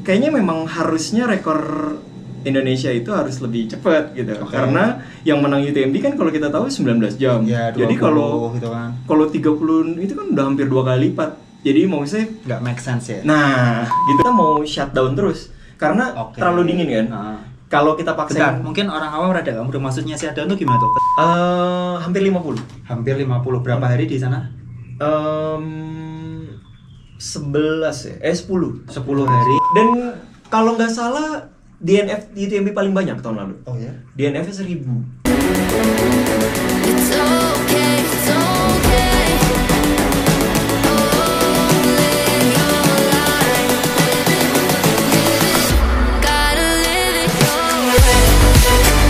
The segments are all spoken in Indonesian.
kayaknya memang harusnya rekor Indonesia itu harus lebih cepat gitu. Karena yang menang UTMB kan kalau kita tahu 19 jam. Ya, 20, jadi kalau gitu kan. Kalau 30 itu kan udah hampir 2 kali lipat. Jadi maksudnya nggak make sense ya. Nah, gitu kita mau shutdown terus karena terlalu dingin kan. Kalau kita paksain. Bentar, mungkin orang awam rada nggak mudah, maksudnya shutdown tuh gimana tuh? Hampir 50. Hampir 50. Berapa hari di sana? 11 ya? 10 hari. Dan kalau nggak salah DNF di UTMB paling banyak tahun lalu. Oh ya? DNF-nya 1000. It's okay, it's okay. Gotta live it your way.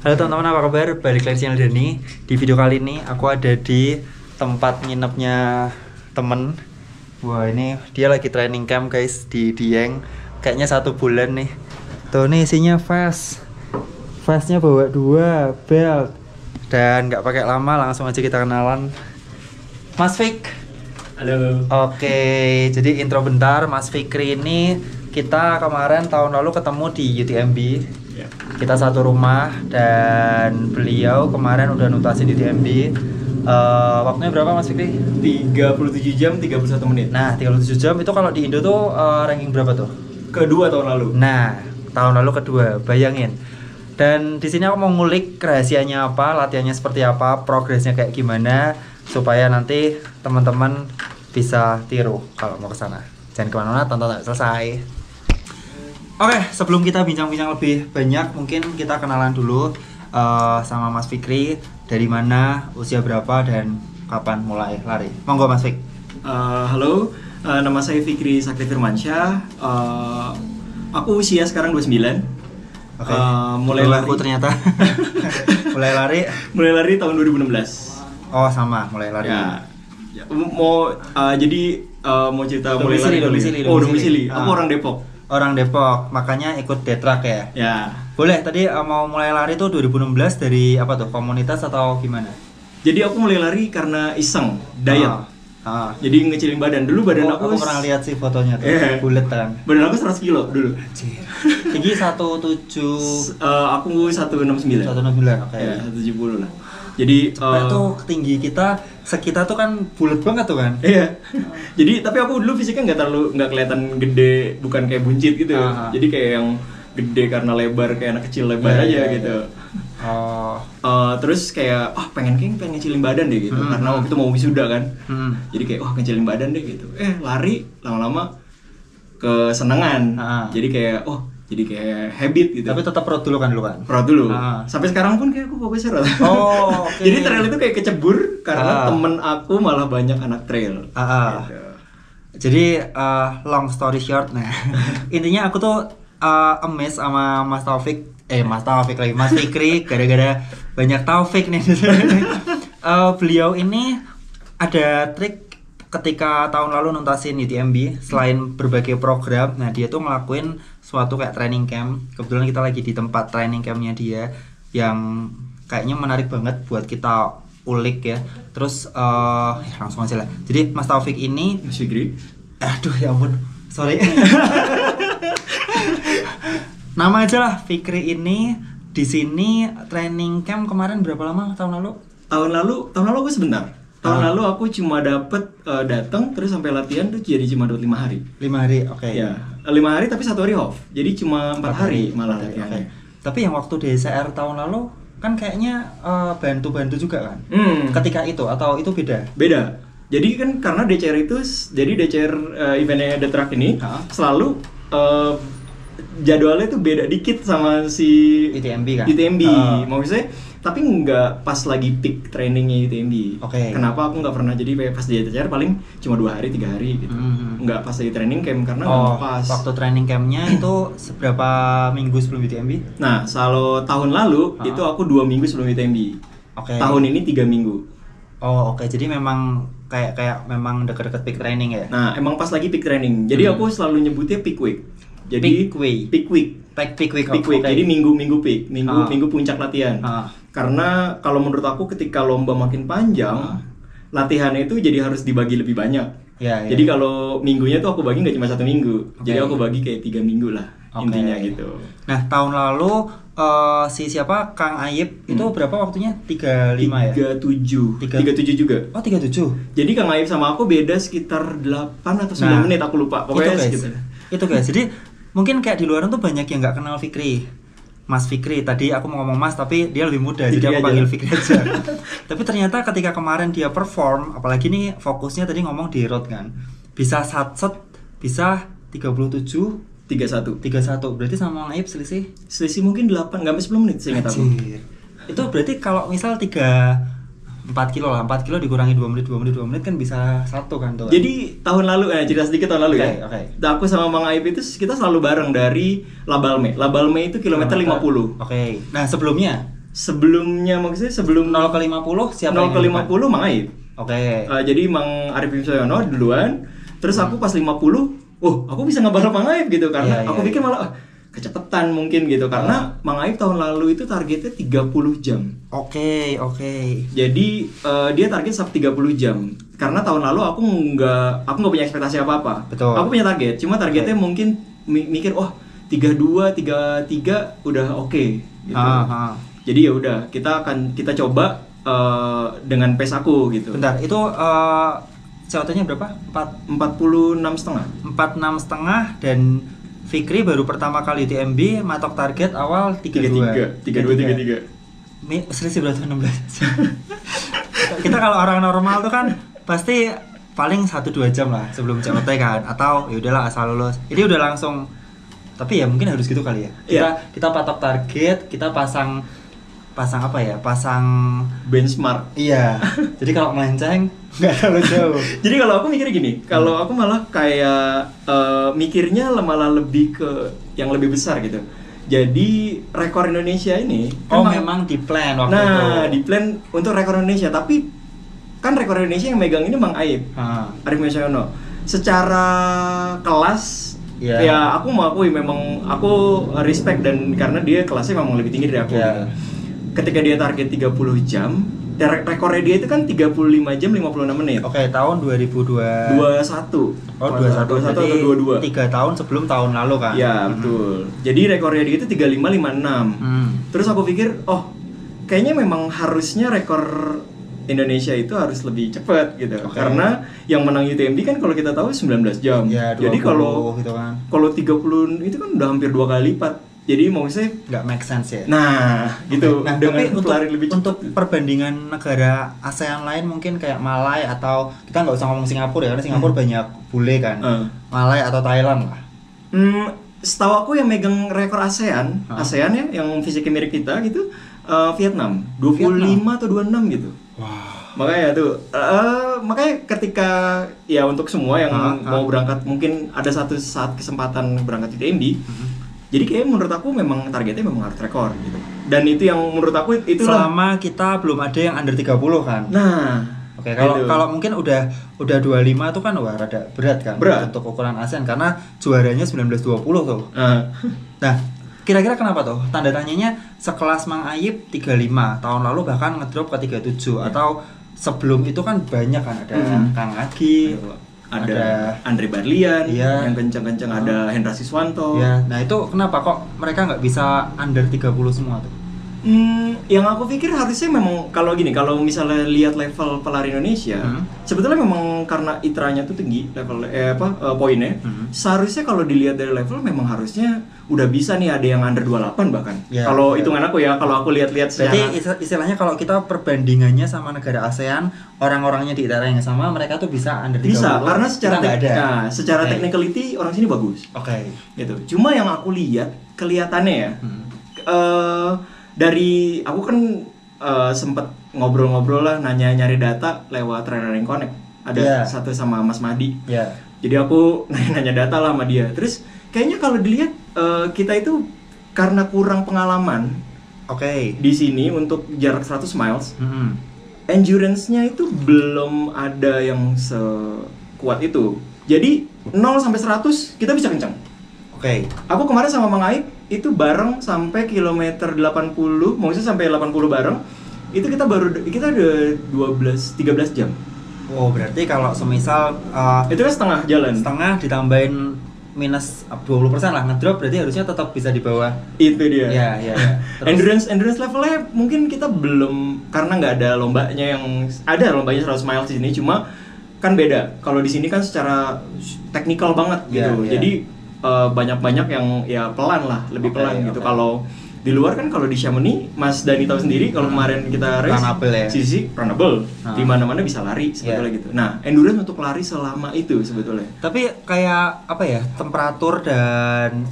Halo teman-teman, apa kabar? Balik lagi channel Dani. Di video kali ini aku ada di tempat nginepnya temen. Wah, ini dia lagi training camp guys di Dieng. Kayaknya 1 bulan nih. Tuh nih isinya vest. Vestnya bawa 2 belt. Dan nggak pakai lama, langsung aja kita kenalan. Mas Fik. Halo. Oke, jadi intro bentar. Mas Fikri ini kita kemarin tahun lalu ketemu di UTMB. Kita satu rumah dan beliau kemarin udah nutasin UTMB. Waktunya berapa Mas Fikri? 37 jam 31 menit. Nah, 37 jam itu kalau di Indo tuh ranking berapa tuh? Kedua tahun lalu. Nah, tahun lalu kedua, bayangin. Dan di sini aku mau ngulik rahasianya apa, latihannya seperti apa, progresnya kayak gimana, supaya nanti teman-teman bisa tiru kalau mau ke sana. Jangan kemana-mana, tonton sampai selesai. Oke, sebelum kita bincang-bincang lebih banyak, mungkin kita kenalan dulu sama Mas Fikri. Dari mana, usia berapa, dan kapan mulai lari. Monggo Mas Fik. Halo, nama saya Fikri Sakti Firmansyah. Aku usia sekarang 29. Oke. Mulai lari. Aku ternyata mulai lari. Mulai lari tahun 2016. Oh sama, mulai lari. Ya. Mau jadi mau cerita mulai lari. Domisili. Aku orang Depok. Orang Depok, makanya ikut Detrak ya. Ya. Boleh, tadi mau mulai lari tuh 2016 dari apa tuh? Komunitas atau gimana? Jadi aku mulai lari karena iseng, diet. Jadi ngecilin badan. Dulu badan aku pernah lihat sih fotonya tuh, bulet kan. Badan aku 100 kilo dulu. Tinggi 17. Aku 169. 169, oke. Ya, 170 lah. Jadi itu tinggi kita tuh kan bulet banget tuh kan. Iya. Jadi tapi aku dulu fisiknya nggak kelihatan gede, bukan kayak buncit gitu. Jadi kayak yang gede karena lebar, kayak anak kecil lebar aja gitu. Terus kayak pengen ngecilin badan deh gitu. Karena waktu itu mau wisuda kan. Jadi kayak ngecilin badan deh gitu. Lari lama-lama kesenangan. Jadi kayak habit gitu. Tapi tetap perut dulu kan Perut dulu. Sampai sekarang pun kayak aku fokusnya perut. Okay. Jadi trail itu kayak kecebur karena temen aku malah banyak anak trail. Gitu. Jadi long story short, nah intinya aku tuh amazed sama Mas Fikri gara-gara banyak Taufik nih. Beliau ini ada trik ketika tahun lalu nuntasin UTMB, selain berbagai program, nah dia tuh ngelakuin suatu kayak training camp. Kebetulan kita lagi di tempat training campnya dia yang kayaknya menarik banget buat kita ulik ya. Terus langsung aja lah. Jadi Mas Taufik ini, Mas Fikri, aduh ya ampun, sorry. Nama aja lah, Fikri ini di sini training camp kemarin berapa lama tahun lalu? Tahun lalu aku sebentar. Tahun lalu aku cuma dapet datang terus sampai latihan tuh jadi cuma 5 hari. 5 hari, oke. Ya, 5 hari tapi 1 hari off. Jadi cuma 4 hari malah latihannya. Tapi yang waktu DCR tahun lalu kan kayaknya bantu-bantu juga kan? Ketika itu atau itu beda? Beda. Jadi kan karena DCR itu, jadi DCR eventnya Detrak ini selalu jadwalnya tuh beda dikit sama si UTMB kan? UTMB, maksudnya tapi nggak pas lagi peak trainingnya UTMB. Kenapa aku nggak pernah jadi pas di DCR paling cuma 2 hari 3 hari gitu. Nggak pas lagi training camp karena nggak pas. Waktu training campnya itu seberapa minggu sebelum UTMB? Nah, kalau tahun lalu itu aku 2 minggu sebelum UTMB. Tahun ini 3 minggu. Jadi memang kayak memang dekat-dekat peak training ya. Nah, emang pas lagi peak training. Jadi aku selalu nyebutnya peak week. Jadi peak week. Jadi minggu peak, minggu puncak latihan. Karena kalau menurut aku ketika lomba makin panjang, latihannya itu jadi harus dibagi lebih banyak. Ya, Jadi kalau minggunya tuh aku bagi nggak cuma 1 minggu, jadi Oke. aku bagi kayak 3 minggu lah intinya gitu. Nah, tahun lalu si siapa Kang Ayib itu berapa waktunya? 35 ya? 37 juga. Oh, 37. Jadi Kang Aib sama aku beda sekitar 8 atau 9 Nah, menit, aku lupa. Pokoknya itu guys. segitu. Itu guys. Jadi mungkin kayak di luaran tuh banyak yang nggak kenal Fikri. Mas Fikri, tadi aku mau ngomong Mas tapi dia lebih muda Fikri jadi aku aja. panggil Fikri aja. Tapi ternyata ketika kemarin dia perform, apalagi nih fokusnya tadi ngomong di road kan. Bisa satset, bisa 37 31. Berarti sama Mang Aib selisih Selisih mungkin 8, nggak sampai 10 menit seingat aku. Anjir. Itu berarti kalau misal 4 kilo lah, 4 kilo dikurangi 2 menit kan bisa 1 kan tuh. Jadi tahun lalu, cerita sedikit tahun lalu ya. Oke. Aku sama Mang Aib itu kita selalu bareng dari Labalme. Labalme itu kilometer 50. Oke. Nah, sebelumnya Maksudnya sebelum 0 ke 50 siapa 0 ke yang 50 Mang Aib. Oke. Jadi Mang Arif Wisoyono duluan, terus aku pas 50, aku bisa ngebalap Mang Aib gitu karena Iya, aku iya, pikir malah kecepetan mungkin gitu karena Mang Aib tahun lalu itu targetnya 30 jam. Oke. Jadi dia target sampai 30 jam. Karena tahun lalu aku nggak punya ekspektasi apa-apa. Betul. Aku punya target, cuma targetnya mungkin mikir 32, 33 udah oke gitu. Jadi ya udah, kita coba dengan pace aku gitu. Bentar, itu COT-nya berapa? 46,5. 46,5 dan Fikri baru pertama kali UTMB matok target awal 32. 33. Selisih berapa? 16. Kita kalau orang normal tuh kan pasti paling 1-2 jam lah sebelum COT kan, atau ya udahlah asal lulus. Ini udah langsung, tapi ya mungkin harus gitu kali ya. Kita patok target, kita pasang apa ya? Pasang benchmark. Iya. Jadi kalau melenceng nggak terlalu jauh. Jadi kalau aku mikirnya gini, kalau aku malah kayak mikirnya malah lebih ke yang lebih besar gitu. Jadi rekor Indonesia ini memang di plan waktu itu. Nah, di plan untuk rekor Indonesia, tapi kan rekor Indonesia yang megang ini Mang Aib. Arif Wisoyono. Secara kelas ya aku mengakui memang aku respect dan karena dia kelasnya memang lebih tinggi dari aku gitu. Ketika dia target 30 jam, rekornya dia itu kan 35 jam 56 menit. Oke, tahun 2021. Oh, 21 atau 22. 3 tahun sebelum tahun lalu kan? Ya, betul. Jadi rekornya dia itu 3556. Terus aku pikir, kayaknya memang harusnya rekor Indonesia itu harus lebih cepat gitu. Karena yang menang UTMB kan kalau kita tahu 19 jam. Ya, 20, jadi kalau gitu kan. Kalau 30 itu kan udah hampir 2 kali lipat. Jadi maksudnya nggak make sense ya. Nah, gitu. Nah, dengan tapi pelari lebih cepat. untuk perbandingan negara ASEAN lain mungkin kayak Malai atau kita nggak usah ngomong Singapura ya, karena Singapura banyak bule kan. Malai atau Thailand lah. Setahu aku yang megang rekor ASEAN ya, yang fisiknya mirip kita gitu, Vietnam. 25 atau 26 gitu. Wah. Makanya tuh, makanya ketika ya untuk semua yang mau berangkat mungkin ada satu saat kesempatan berangkat UTMB. Jadi kayak menurut aku memang targetnya memang harus rekor gitu. Dan itu yang menurut aku itulah selama kita belum ada yang under 30 kan. Nah, oke, kalau mungkin udah 25 tuh kan wah rada berat kan untuk ukuran ASEAN karena juaranya 1920 tuh. Nah, kira-kira kenapa tuh? Tanda tanyanya sekelas Mang Aib 35, tahun lalu bahkan ngedrop ke 37 atau sebelum itu kan banyak kan ada Kang Agi, ada Andre Barlian yang kencang-kencang, ada Hendra Siswanto. Nah itu kenapa kok mereka nggak bisa under 30 semua tuh? Yang aku pikir harusnya memang kalau misalnya lihat level pelari Indonesia, sebetulnya memang karena itranya tuh tinggi level poinnya. Seharusnya kalau dilihat dari level memang harusnya udah bisa nih ada yang under 28 bahkan. Kalau hitungan aku ya, kalau aku lihat-lihat secara. Berarti istilahnya kalau kita perbandingannya sama negara ASEAN, orang-orangnya di daerah yang sama mereka tuh bisa under 30. Bisa, karena secara technicality orang sini bagus. Gitu. Cuma yang aku lihat kelihatannya ya. Dari aku kan sempet ngobrol-ngobrol lah, nyari data lewat Running Connect. Ada satu sama Mas Madi. Jadi aku nanya data lah sama dia. Terus kayaknya kalau dilihat kita itu karena kurang pengalaman. Di sini untuk jarak 100 miles. Endurance-nya itu belum ada yang sekuat itu. Jadi 0 sampai 100 kita bisa kencang. Aku kemarin sama Mang Aib itu bareng sampai kilometer 80, maksudnya sampai 80 bareng. Itu kita udah 13 jam. Oh, berarti kalau semisal itu kan setengah jalan. Setengah ditambahin minus 20% lah ngedrop, berarti harusnya tetap bisa di bawah. Itu dia. Ya. Endurance levelnya mungkin kita belum, karena nggak ada lombanya yang ada lombanya 100 miles di sini, cuma kan beda. Kalau di sini kan secara teknikal banget gitu. Jadi banyak yang ya pelan lah, lebih pelan gitu. Kalau di luar kan, kalau di Chamonix, Mas Dani tahu sendiri kalau kemarin kita race runnable ya. sisi runnable, di mana-mana bisa lari sebetulnya gitu. Nah, endurance untuk lari selama itu sebetulnya. Tapi kayak apa ya, temperatur dan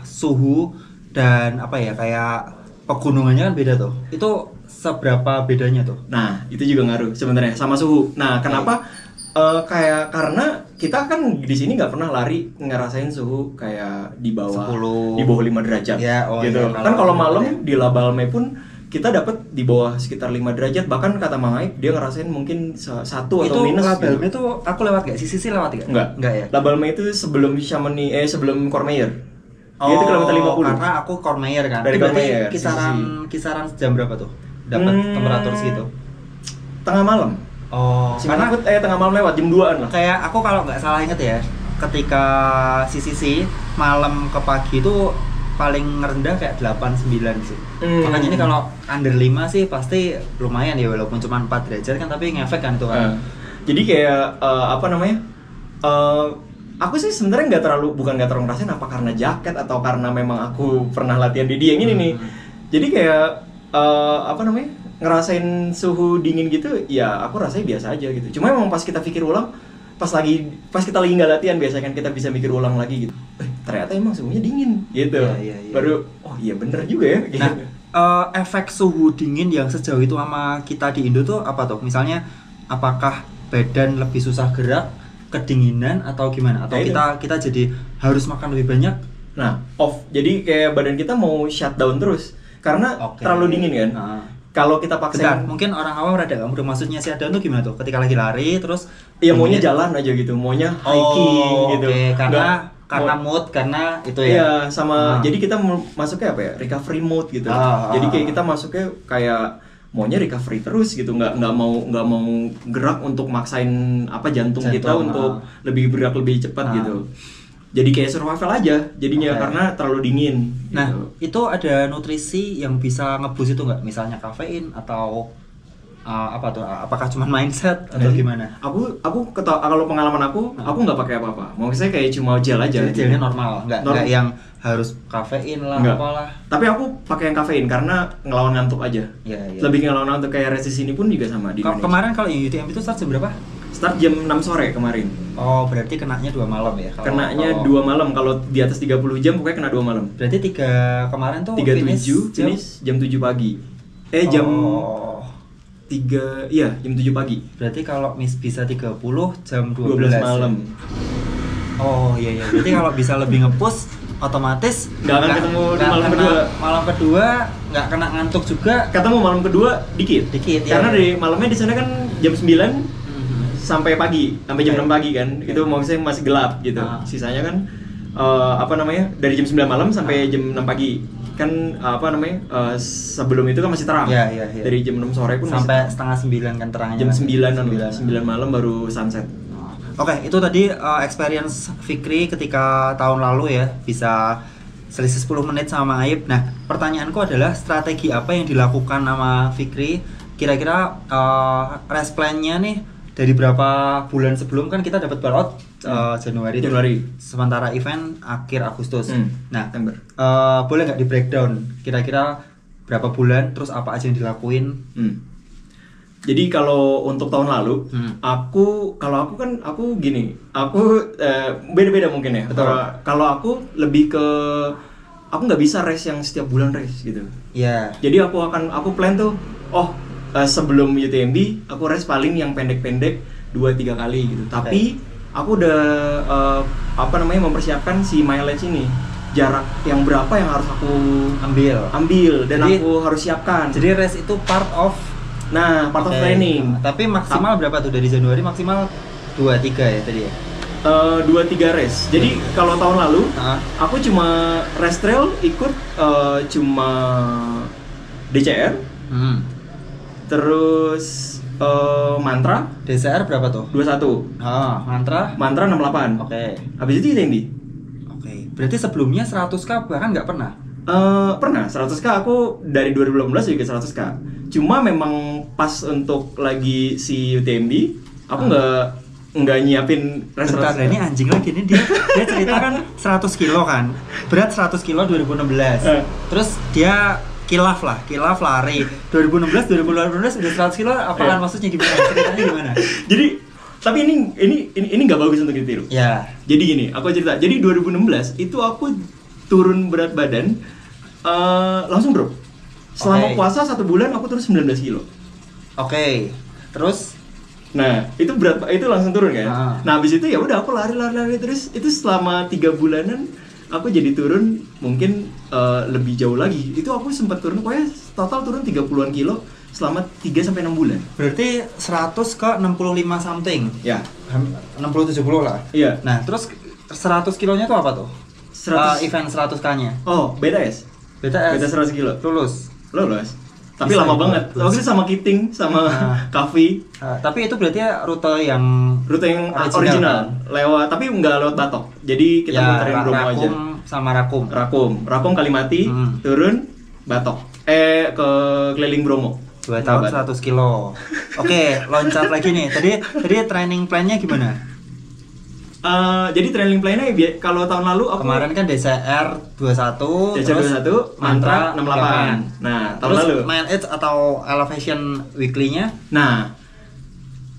suhu dan apa ya, kayak pegunungannya kan beda tuh. Itu seberapa bedanya tuh? Nah, itu juga ngaruh sebenarnya sama suhu. Nah, kenapa? Karena kita kan di sini nggak pernah lari ngerasain suhu kayak di bawah 5 derajat gitu. Kan kalau malam di La Balme pun kita dapat di bawah sekitar 5 derajat, bahkan kata Mang Aib dia ngerasain mungkin 1 atau minus. La Balme itu aku lewat gak? Sisi lewat gak? Enggak ya. La Balme itu sebelum Chamonix, sebelum Courmayeur. Dia itu kilometer 50. Karena aku Courmayeur kan. Dari Courmayeur, kisaran jam berapa tuh? Dapat temperatur segitu? Tengah malam. Oh, karena tengah malam lewat jam 2-an lah. Kayak aku kalau nggak salah inget ya, ketika CCC malam ke pagi itu paling rendah kayak 8-9 sih. Makanya ini kalau under 5 sih pasti lumayan ya, walaupun cuma 4 derajat kan, tapi ngefek kan itu kan. Jadi kayak aku sih sebenarnya bukan nggak terlalu ngerasain apa karena jaket atau karena memang aku pernah latihan di dia yang ini nih. Jadi kayak ngerasain suhu dingin gitu, ya aku rasanya biasa aja gitu. Cuma emang pas kita pikir ulang, pas kita lagi nggak latihan, biasanya kan kita bisa mikir ulang lagi gitu. Ternyata emang suhunya dingin gitu. Iya. Baru, oh iya bener juga ya. Gitu. Nah, efek suhu dingin yang sejauh itu sama kita di Indo tuh apa tuh? Misalnya, apakah badan lebih susah gerak, kedinginan atau gimana? Atau kita jadi harus makan lebih banyak? Nah, off. Jadi kayak badan kita mau shutdown terus karena terlalu dingin kan. Kalau kita paksain, mungkin orang awam rada nggak mudah, maksudnya shutdown tuh gimana tuh? Ketika lagi lari terus iya maunya jalan aja gitu, maunya hiking gitu. Karena mood, karena itu ya. Iya, sama jadi kita masuknya apa ya? Recovery mode gitu. Jadi kayak kita masuknya kayak maunya recovery terus gitu, nggak mau gerak untuk maksain jantung kita untuk lebih gerak lebih cepat gitu. Jadi kayak survival aja jadinya karena terlalu dingin. Nah, gitu. itu ada nutrisi yang bisa nge-boost itu nggak? Misalnya kafein atau apakah cuma mindset atau gimana? Aku kalau pengalaman aku nggak pakai apa-apa. Maksudnya kayak cuma gel aja. Jadi gelnya normal, nggak yang harus kafein lah, apalah. Tapi aku pakai yang kafein karena ngelawan ngantuk aja. Iya. Lebih ngelawan ngantuk, kayak race ini pun juga sama di Indonesia. Kemarin kalau yang UTMB itu start jam berapa? Start jam 6 sore kemarin. Oh, berarti kenanya 2 malam ya? Kenanya 2 malam, kalau di atas 30 jam pokoknya kena 2 malam. Berarti kemarin tuh 37 finish jam 7 pagi. Jam 7 pagi. Berarti kalau bisa 30 jam 12 malam. Oh iya. Berarti kalau bisa lebih nge-push, otomatis nggak akan ketemu di malam kedua. Malam kedua nggak kena ngantuk juga. Ketemu malam kedua dikit karena dari malamnya di sana kan jam 9 sampai pagi, sampai jam 6 pagi kan. Itu maksudnya masih gelap gitu. Sisanya kan dari jam 9 malam sampai jam 6 pagi. Kan sebelum itu kan masih terang. Iya. Dari jam 6 sore pun sampai setengah 9 kan terangnya. Jam 9 malam baru sunset. Oke, itu tadi experience Fikri ketika tahun lalu ya, bisa selisih 10 menit sama Aib. Nah, pertanyaanku adalah strategi apa yang dilakukan sama Fikri? Kira-kira race plan-nya nih dari berapa bulan sebelum, kan kita dapat ballot Januari. Sementara event akhir Agustus. Nah, boleh nggak di breakdown kira-kira berapa bulan, terus apa aja yang dilakuin? Jadi kalau untuk tahun lalu, aku gini, beda-beda mungkin ya. Kalau aku lebih ke, aku nggak bisa race yang setiap bulan race gitu. Iya. Jadi aku plan tuh, sebelum UTMB aku race paling yang pendek-pendek 2-3 kali gitu. Tapi aku udah mempersiapkan si mileage ini, jarak yang berapa yang harus aku ambil dan jadi, aku harus siapkan. Jadi race itu part of training. Tapi maksimal berapa tuh dari Januari? Maksimal 2-3 ya tadi ya? 2-3 race. Jadi kalau tahun lalu aku cuma race trail ikut cuma DCR. Terus mantra DCR berapa tuh? 21. Mantra 68. Oke. Habis itu UTMB. Oke. Berarti sebelumnya 100k bahkan nggak pernah? Pernah 100k aku dari 2018 juga 100k. Cuma memang pas untuk lagi si UTMB aku nggak nyiapin race. Bentar, ini anjing lagi nih dia cerita kan 100 kilo kan, berat 100 kilo 2016. Terus dia kilaf lari 2016 udah 100 kilo. Apaan maksudnya gimana? Ceritanya gimana? Jadi tapi ini nggak bagus untuk ditiru. Ya. Jadi gini, aku cerita. Jadi 2016 itu aku turun berat badan langsung drop. Selama puasa 1 bulan aku turun 19 kilo. Oke. Terus nah, itu langsung turun kan. Nah, habis itu ya udah aku lari terus itu selama 3 bulanan aku jadi turun mungkin lebih jauh lagi. Itu aku sempat turun pokoknya total turun 30-an kilo selama 3 sampai 6 bulan. Berarti 100 ke 65 something. Ya. 60-70 lah. Iya. Nah, terus 100 kilonya tuh apa tuh? 100 event 100k-nya. Oh, BTS. Beta 100 kilo. Lolos. Tapi lama banget. Waktu itu sama Kiting, sama Kavi. Tapi itu berarti rute yang original. Kan? Lewat, tapi nggak lewat Batok. Jadi kita muterin Bromo aja. Sama Rakum Kalimati, turun Batok. Ke keliling Bromo. 2 tahun 100 kilo. Oke, loncat lagi nih. Tadi training plan-nya gimana? Jadi training plan-nya kalau tahun lalu aku kemarin kan DCR 21, mantra 68. Nah, tahun lalu mile edge atau elevation weekly-nya. Nah,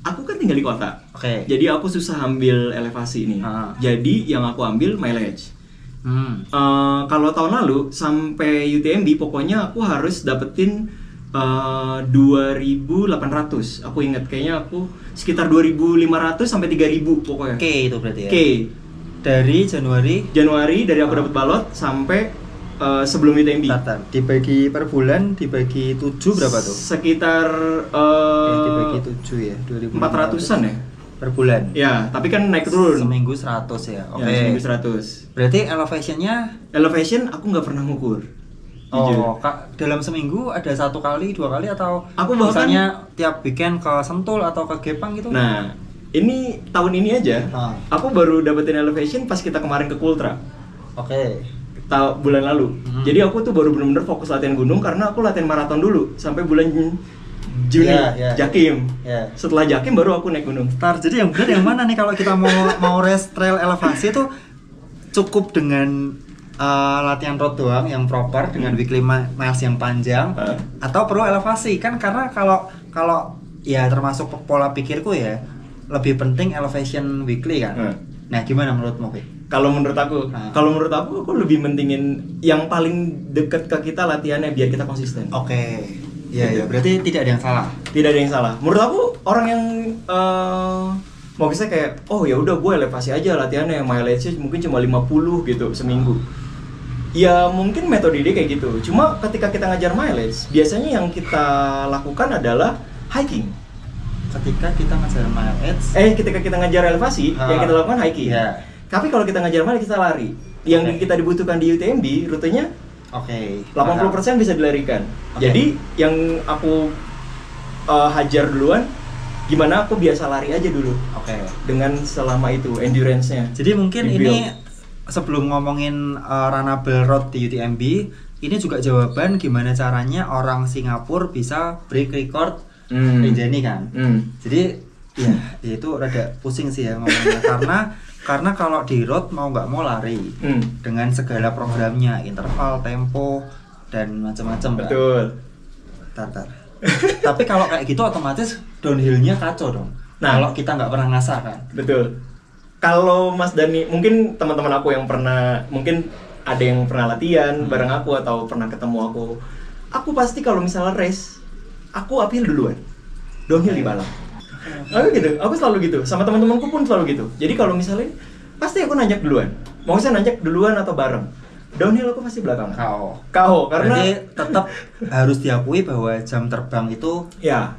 aku kan tinggal di kota. Oke. Jadi aku susah ambil elevasi ini. Jadi yang aku ambil mileage. Kalau tahun lalu sampai UTMB pokoknya aku harus dapetin 2.800. Aku ingat kayaknya aku sekitar 2.500 sampai 3.000 pokoknya. K itu berarti ya. K. Dari Januari dari aku dapat balot sampai sebelum UTMB. Dibagi per bulan dibagi 7 berapa tuh? Sekitar dibagi 7 ya, 400-an ya per bulan. Ya, tapi kan naik turun. Seminggu 100 ya. Oke. Ya, seminggu 100. Berarti elevation aku nggak pernah ngukur. Kak, dalam seminggu ada 1 kali, 2 kali atau aku bahkan, misalnya tiap weekend ke Sentul atau ke Gepang gitu? Nah, ini tahun ini aja. Aku baru dapetin elevation pas kita kemarin ke Kultra. Oke. Bulan lalu. Jadi aku tuh baru benar-benar fokus latihan gunung karena aku latihan maraton dulu sampai bulan Juni. Jakim. Setelah Jakim baru aku naik gunung. Jadi yang benar yang mana nih kalau kita mau race trail elevasi itu cukup dengan latihan road doang yang proper dengan weekly miles yang panjang atau perlu elevasi kan, karena kalau ya termasuk pola pikirku ya lebih penting elevation weekly kan. Nah, gimana menurutmu, Pi? Kalau menurut aku lebih mentingin yang paling deket ke kita latihannya biar kita konsisten. Oke. Iya, berarti tidak ada yang salah. Tidak ada yang salah. Menurut aku orang yang mau bisa kayak ya udah gue elevasi aja latihannya, mileage mungkin cuma 50 gitu seminggu. Ya mungkin metode dia kayak gitu. Cuma ketika kita ngajar mileage, biasanya yang kita lakukan adalah hiking. Ketika kita ngajar mileage, ketika kita ngajar elevasi, yang kita lakukan hiking. Tapi kalau kita ngajar mileage kita lari. Yang kita dibutuhkan di UTMB rutenya 80% bisa dilarikan. Jadi yang aku hajar duluan, gimana aku biasa lari aja dulu. Dengan selama itu endurance-nya. Jadi mungkin ini sebelum ngomongin runnable road di UTMB, ini juga jawaban gimana caranya orang Singapura bisa break record Rinjani kan. Jadi ya itu rada pusing sih ya ngomongnya karena kalau di road mau nggak mau lari dengan segala programnya, interval, tempo dan macam-macam. Betul. Tartar. Tapi kalau kayak gitu otomatis downhill-nya kacau dong. Nah, kalau kita nggak pernah ngasah kan. Betul. Kalau Mas Dani, mungkin teman-teman aku yang mungkin ada yang pernah latihan bareng aku atau pernah ketemu aku pasti kalau misalnya race, aku uphill duluan, downhill di balap. Aku gitu, aku selalu gitu, sama teman-temanku pun selalu gitu. Jadi kalau misalnya, pasti aku nanjak duluan. Mau saya nanjak duluan atau bareng, downhill aku pasti belakangan. KO, karena berarti tetap harus diakui bahwa jam terbang itu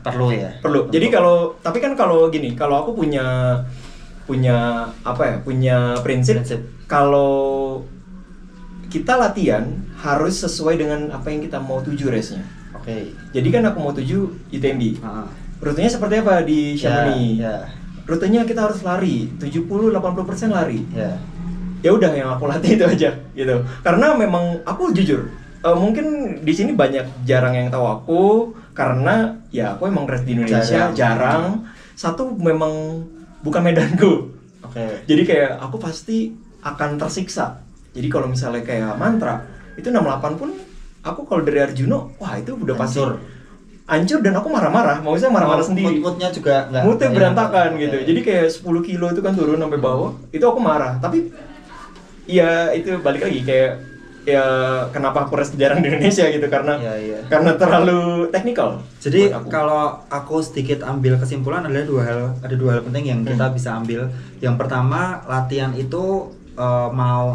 perlu ya. Perlu. Jadi tapi kan kalau gini, kalau aku punya punya apa ya? Punya prinsip. Kalau kita latihan harus sesuai dengan apa yang kita mau tuju race-nya. Oke. Jadi kan aku mau tuju UTMB. Rutenya seperti apa di Chamonix? Rutenya kita harus lari 70-80% lari. Ya udah yang aku latih itu aja gitu. Karena memang aku jujur mungkin di sini banyak jarang yang tahu aku karena ya aku emang race di Indonesia jarang. Satu memang bukan medanku. Jadi kayak aku pasti akan tersiksa. Jadi kalau misalnya kayak mantra itu 68 pun aku kalau dari Arjuno wah itu udah pasti hancur dan aku marah-marah, maksudnya marah-marah sendiri. Moodnya juga nggak. Moodnya berantakan gitu. Jadi kayak 10 kilo itu kan turun sampai bawah, itu aku marah. Tapi ya itu balik lagi kayak ya kenapa aku race jarang di Indonesia gitu karena terlalu teknikal. Jadi kalau aku sedikit ambil kesimpulan ada dua hal penting yang kita bisa ambil. Yang pertama latihan itu mau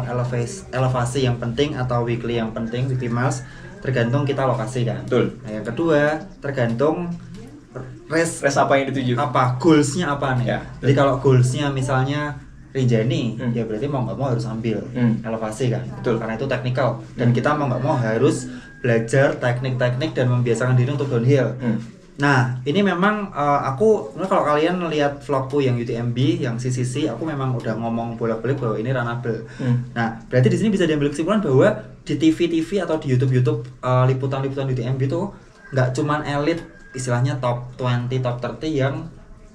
elevasi yang penting atau weekly yang penting, weekly miles tergantung kita lokasi kan. Betul. Nah, yang kedua tergantung race apa yang dituju. Apa goalsnya apa nih? Ya, jadi kalau goalsnya misalnya Rinjani, ya berarti mau nggak mau harus ambil elevasi kan. Betul. Karena itu teknikal dan kita mau nggak mau harus belajar teknik-teknik dan membiasakan diri untuk downhill. Nah, ini memang aku kalau kalian lihat vlogku yang UTMB, yang CCC, aku memang udah ngomong bolak-balik bahwa ini runnable. Nah, berarti di sini bisa diambil kesimpulan bahwa di TV atau di YouTube liputan-liputan UTMB itu nggak cuman elit, istilahnya top 20, top 30 yang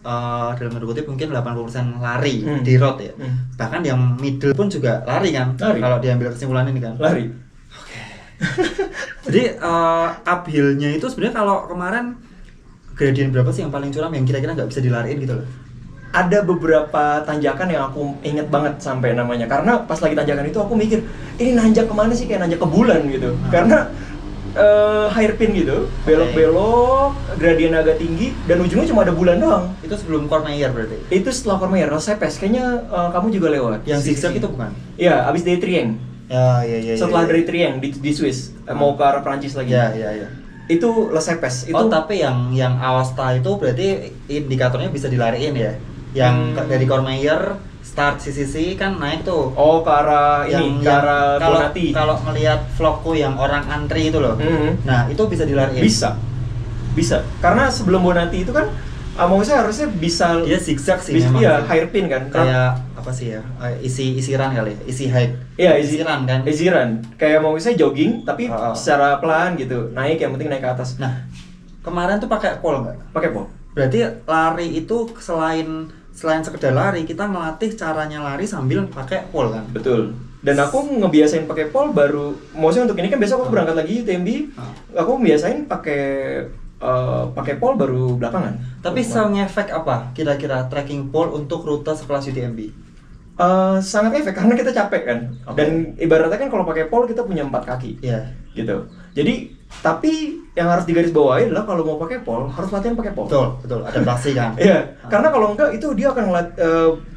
dalam tanda kutip mungkin 80% lari di road ya. Bahkan yang middle pun juga lari kan. Kalau diambil kesimpulan ini kan. Lari. Jadi uphill-nya itu sebenarnya kalau kemarin gradient berapa sih yang paling curam yang kira-kira nggak bisa dilariin gitu loh? Ada beberapa tanjakan yang aku inget banget sampai namanya karena pas lagi tanjakan itu aku mikir ini nanjak kemana sih, kayak nanjak ke bulan gitu. Karena hairpin gitu, belok-belok, gradien agak tinggi dan ujungnya cuma ada bulan doang. Itu sebelum Cormeyer berarti? Itu setelah Cormeyer, Rosepes, kayaknya kamu juga lewat. Yang zigzag itu bukan? Iya, abis dari Trieng. Iya. Setelah dari Trieng di Swiss, mau ke arah Prancis lagi. Iya. Itu Lesepes. Itu tapi yang Aosta itu berarti indikatornya bisa dilariin ya? Yang dari Cormeyer start CCC kan naik tuh. Oh, ke arah ini, ke arah Bonatti. Kalau ngelihat vlogku yang orang antri itu loh. Nah, itu bisa dilariin. Bisa. Karena sebelum Bonatti itu kan maksudnya harusnya bisa dia zigzag sih memang. Iya, hairpin kan. Kayak apa sih ya? Isi run kali ya, isi hike. Iya, isi run kan. Isi run. Kayak mau misalnya jogging tapi secara pelan gitu. Naik, yang penting naik ke atas. Nah, kemarin tuh pakai pole enggak? Pakai pole. Berarti lari itu selain sekedar lari, kita melatih caranya lari sambil pakai pole kan? Betul. Dan aku ngebiasain pakai pole baru, maksudnya untuk ini kan besok aku berangkat lagi UTMB. Aku ngebiasain pakai pole baru belakangan. Tapi ngefek apa kira-kira trekking pole untuk rute sekelas UTMB? Sangat efek karena kita capek kan. Dan ibaratnya kan kalau pakai pole kita punya 4 kaki. Iya. Gitu. Jadi tapi yang harus digarisbawahi adalah kalau mau pakai pole harus latihan pakai pole. Betul, adaptasi kan. Iya, karena kalau enggak itu dia akan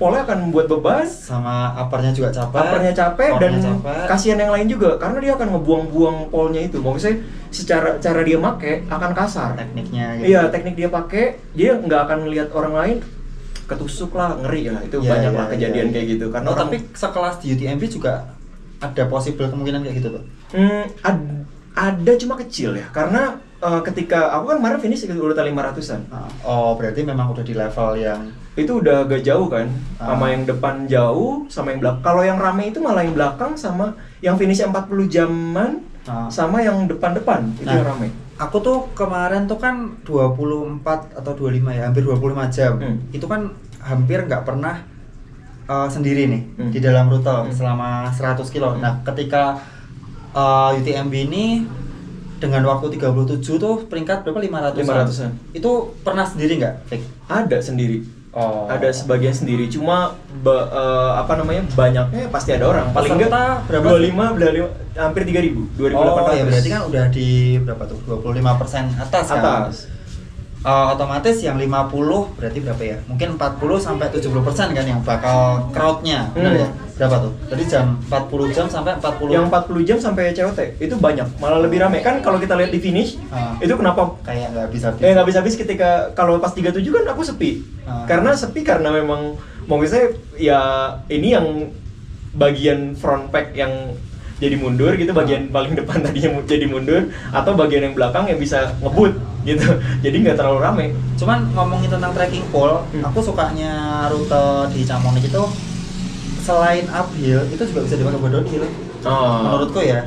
pole akan membuat beban sama uppernya juga capek. Dan kasihan yang lain juga karena dia akan ngebuang-buang pole-nya itu. Maksudnya secara cara dia make akan kasar tekniknya gitu. Iya, teknik dia pakai, dia nggak akan melihat orang lain ketusuk lah, ngeri lah. Itu banyak lah kejadian kayak gitu karena tapi sekelas di UTMB juga ada possible kemungkinan kayak gitu tuh. Ada cuma kecil ya, karena ketika aku kan kemarin finish udah 500-an. Oh, berarti memang udah di level yang itu udah agak jauh kan, sama yang depan jauh, sama yang belakang. Kalau yang rame itu malah yang belakang sama yang finishnya 40 jaman, sama yang depan-depan itu yang rame. Aku tuh kemarin tuh kan 24 atau 25 ya, hampir 25 jam. Itu kan hampir nggak pernah sendiri nih di dalam rute selama 100 kilo. Nah, ketika UTMB ini dengan waktu 37 tuh peringkat berapa? 500-an. Itu pernah sendiri nggak, Fik? Ada sendiri. Ada sebagian sendiri. Cuma banyaknya pasti ada orang. Paling enggak berapa? 25 hampir 3.000. 2.800. Oh, ya berarti kan udah di berapa tuh? 25% atas kan? Otomatis yang 50 berarti berapa ya? Mungkin 40 sampai 70% kan yang bakal crowd-nya. Benar ya? Berapa tuh? Tadi jam 40 jam sampai 40. Yang 40 jam sampai COT itu banyak, malah lebih rame kan kalau kita lihat di finish. Itu kenapa Kayak nggak bisa nggak bisa habis ketika kalau pas 37 kan aku sepi. Karena sepi karena memang mungkin saya ya ini yang bagian front pack yang jadi mundur gitu, bagian paling depan tadinya jadi mundur, atau bagian yang belakang yang bisa ngebut gitu. Jadi nggak terlalu rame. Cuman ngomongin tentang trekking pole, aku sukanya rute di Chamonix itu selain uphill itu juga bisa dipakai buat downhill. Menurutku ya.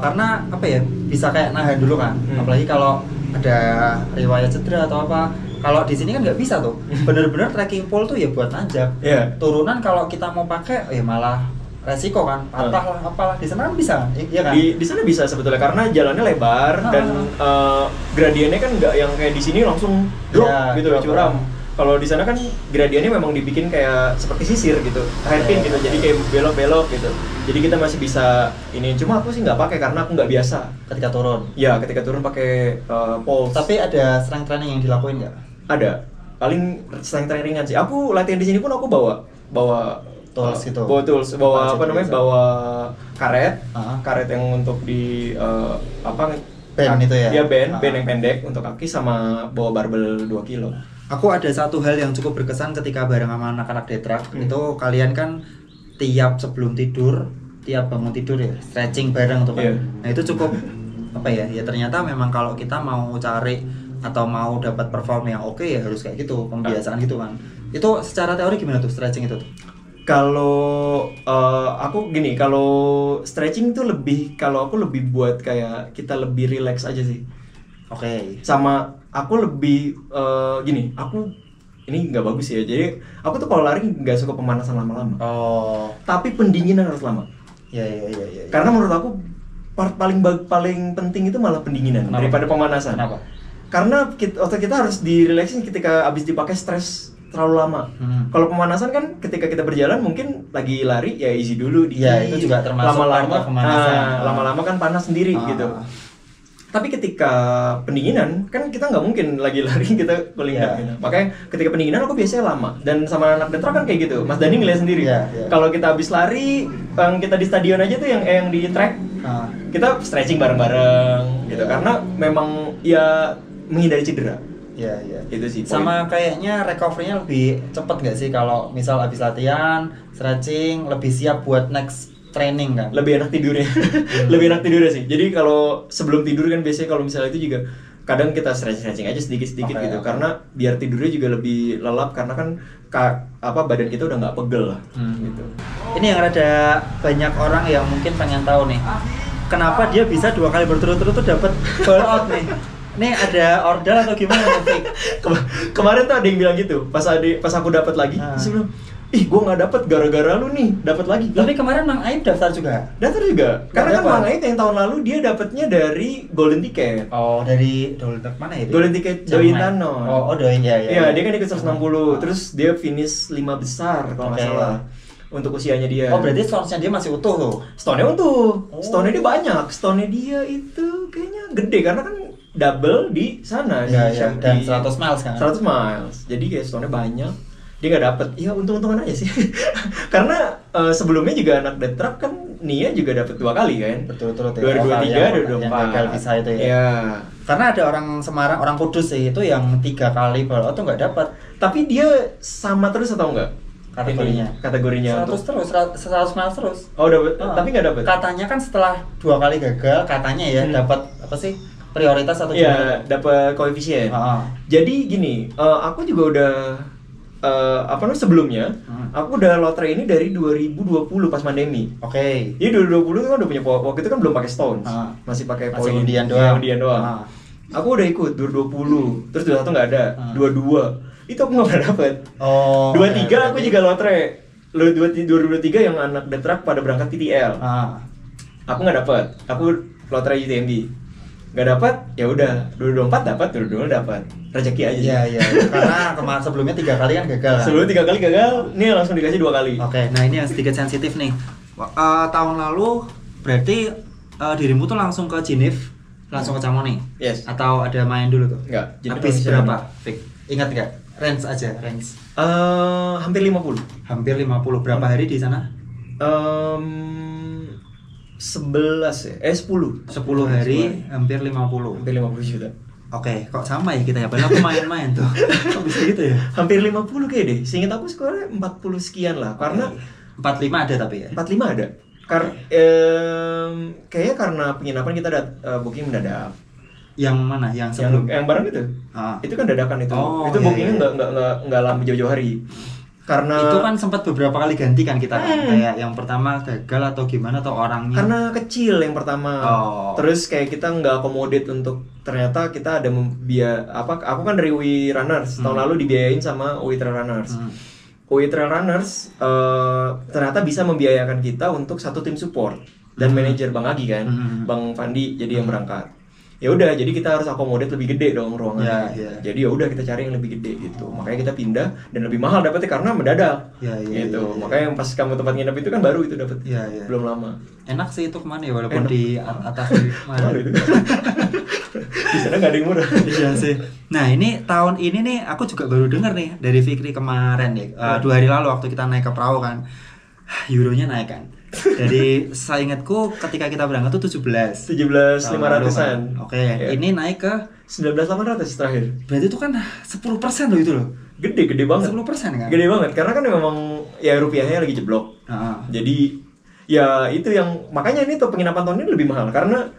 Karena apa ya? Bisa kayak nahan dulu kan. Apalagi kalau ada riwayat cedera atau apa. Kalau di sini kan nggak bisa tuh. Bener-bener trekking pole tuh ya buat nanjak. Turunan kalau kita mau pakai ya malah resiko kan, patah lah apalah. Di sana kan bisa, iya kan? Di sana bisa sebetulnya karena jalannya lebar dan gradiennya kan nggak yang kayak di sini langsung drop gitu curam. Kalau di sana kan gradiennya memang dibikin kayak seperti sisir gitu, hairpin gitu, jadi kayak belok-belok gitu. Jadi kita masih bisa ini. Cuma aku sih nggak pakai karena aku nggak biasa Ketika turun. Ya, ketika turun pakai poles. Tapi ada strength training yang dilakuin nggak? Ada. Paling strength trainingan sih. Aku latihan di sini pun aku bawa tools gitu. Bawa tools, bawa apa namanya? Bawa karet. Ah. Karet yang untuk di apa? Band itu ya? Iya, band yang pendek untuk kaki, sama bawa barbel 2 kilo. Aku ada satu hal yang cukup berkesan ketika bareng sama anak-anak Detrak. Itu kalian kan tiap sebelum tidur, tiap bangun tidur ya stretching bareng tuh kan. Nah itu cukup apa ya? Ya ternyata memang kalau kita mau cari atau mau dapat perform yang oke ya harus kayak gitu, pembiasaan gitu kan. Itu secara teori gimana tuh stretching itu tuh? Kalau aku gini, kalau stretching tuh lebih, kalau aku lebih buat kayak kita lebih relax aja sih. Oke. Sama aku lebih gini, aku ini nggak bagus ya. Jadi aku tuh kalau lari nggak suka pemanasan lama-lama. Tapi pendinginan harus lama. Ya. Karena menurut aku part paling penting itu malah pendinginan. Kenapa? Daripada pemanasan. Kenapa? Karena otot kita harus direlaksin ketika abis dipakai stres terlalu lama. Kalau pemanasan kan ketika kita berjalan mungkin lagi lari ya easy dulu. Iya, itu juga termasuk pemanasan. Lama-lama kan panas sendiri gitu. Tapi ketika pendinginan kan kita nggak mungkin lagi lari kita cooling down gitu. Makanya ketika pendinginan aku biasanya lama. Dan sama anak Detrak kan kayak gitu. Mas Dani ngeliat sendiri. Kalau kita habis lari, kita di stadion aja tuh yang di track, kita stretching bareng-bareng gitu. Karena memang ya menghindari cedera. Iya. Itu sih. Sama kayaknya recovery-nya lebih cepet nggak sih kalau misal habis latihan, stretching, lebih siap buat next training kan? Lebih enak tidurnya. Lebih enak tidurnya sih. Jadi kalau sebelum tidur kan biasanya kalau misalnya itu juga kadang kita stretching aja sedikit-sedikit gitu. Karena biar tidurnya juga lebih lelap karena kan badan kita udah nggak pegel lah gitu. Ini yang rada banyak orang yang mungkin pengen tahu nih. Kenapa dia bisa 2 kali berturut-turut tuh dapat ball out nih? Ini ada order atau gimana nih? Kemarin tuh ada yang bilang gitu. Pas aku dapat lagi, terus bilang, "Ih, gua nggak dapat gara-gara lu nih, dapat lagi." Tapi kemarin Mang Aib daftar juga. Karena kan Mang Aib yang tahun lalu dia dapatnya dari Golden Ticket. Dari Golden mana ya? Golden Ticket Doin Tanon. Doin ya. Iya, dia kan ikut 160. Terus dia finish 5 besar kalau nggak salah. Untuk usianya dia. Berarti stone-nya dia masih utuh tuh. Stone-nya utuh. Stone-nya dia banyak. Stone-nya dia itu kayaknya gede karena kan double di sana dan 100 miles kan. 100 miles. Jadi kayak stone-nya banyak. Dia nggak dapet. Ya untung-untungan aja sih. Karena sebelumnya juga anak Detrak kan Nia juga dapet 2 kali kan. Betul-betul. 2023 dan 2024. Yang gagal bisa itu ya. Iya. Karena ada orang Semarang, orang Kudus sih itu yang 3 kali ball out tuh nggak dapat. Tapi dia sama terus atau enggak? Kategorinya 100 terus, 100 miles terus. Dapet, tapi nggak dapet. Katanya kan setelah 2 kali gagal, katanya ya dapat apa sih? Prioritas atau gimana? Iya, dapat koefisien. Jadi gini, aku juga udah sebelumnya aku udah lotre ini dari 2020 pas pandemi. Oke. Jadi 2020 kan udah punya waktu itu kan belum pakai stones. Masih pakai poin undian doang. Aku udah ikut 2020, terus 21 nggak ada, 22 itu aku nggak pernah dapet. 23 aku juga lotre. 2023 yang anak Detrak pada berangkat PTL. Aku nggak dapet. Aku lotre UTMB. Nggak dapat, ya udah. 2024 dapat, 2022 dapat. Rezeki aja. Iya. Karena kemarin sebelumnya 3 kali kan gagal. Sebelumnya 3 kali gagal, nih langsung dikasih 2 kali. Oke, nah ini yang sedikit sensitif nih. Tahun lalu berarti dirimu tuh langsung ke Genève langsung ke Camone? Yes. Atau ada main dulu tuh? Enggak. Habis berapa? Fik? Ingat nggak? Range aja, range. Hampir 50. Hampir 50. Berapa hari di sana? 11 ya? 10 hari hampir 50. Hampir 50 juta. Oke, kok sama ya kita ya? Padahal aku main-main tuh. Kok bisa gitu ya? Hampir 50 kayak deh. Seingat aku skornya 40 sekian lah. Karena 45 ada tapi ya. 45 ada. Kayaknya karena penginapan kita booking mendadak. Yang mana? Yang sebelum? Yang barang itu. Itu kan dadakan itu. Itu bookingnya nggak lama jauh-jauh hari. Karena itu kan sempat beberapa kali ganti kan kita kan. Kayak yang pertama gagal atau gimana atau orangnya. Karena kecil yang pertama. Terus kayak kita nggak accommodate untuk ternyata kita ada aku kan dari UI Runners. Tahun lalu dibiayain sama UI Trail Runners. UI Trail Runners ternyata bisa membiayakan kita untuk satu tim support dan manajer Bang Agi kan, Bang Fandi jadi yang berangkat. Ya udah, jadi kita harus akomodate lebih gede dong ruangannya. Jadi ya udah kita cari yang lebih gede gitu. Makanya kita pindah dan lebih mahal dapetnya karena mendadak. Gitu. Makanya pas kamu tempat nginep itu kan baru itu dapet. Belum lama. Enak sih itu kemana ya walaupun di atas di mana itu. Di sana nggak ada yang murah. Iya sih. Nah ini tahun ini nih aku juga baru dengar nih dari Fikri kemarin ya. 2 hari lalu waktu kita naik ke perahu kan, euronya naik kan. Dari seingatku ketika kita berangkat tuh 17.500-an. Oke, ini naik ke 19.800 terakhir. Berarti itu kan 10% loh itu loh. Gede banget. 10% kan? Gede banget karena kan memang ya rupiahnya lagi jeblok. Jadi ya itu yang makanya ini tuh penginapan tahun ini lebih mahal karena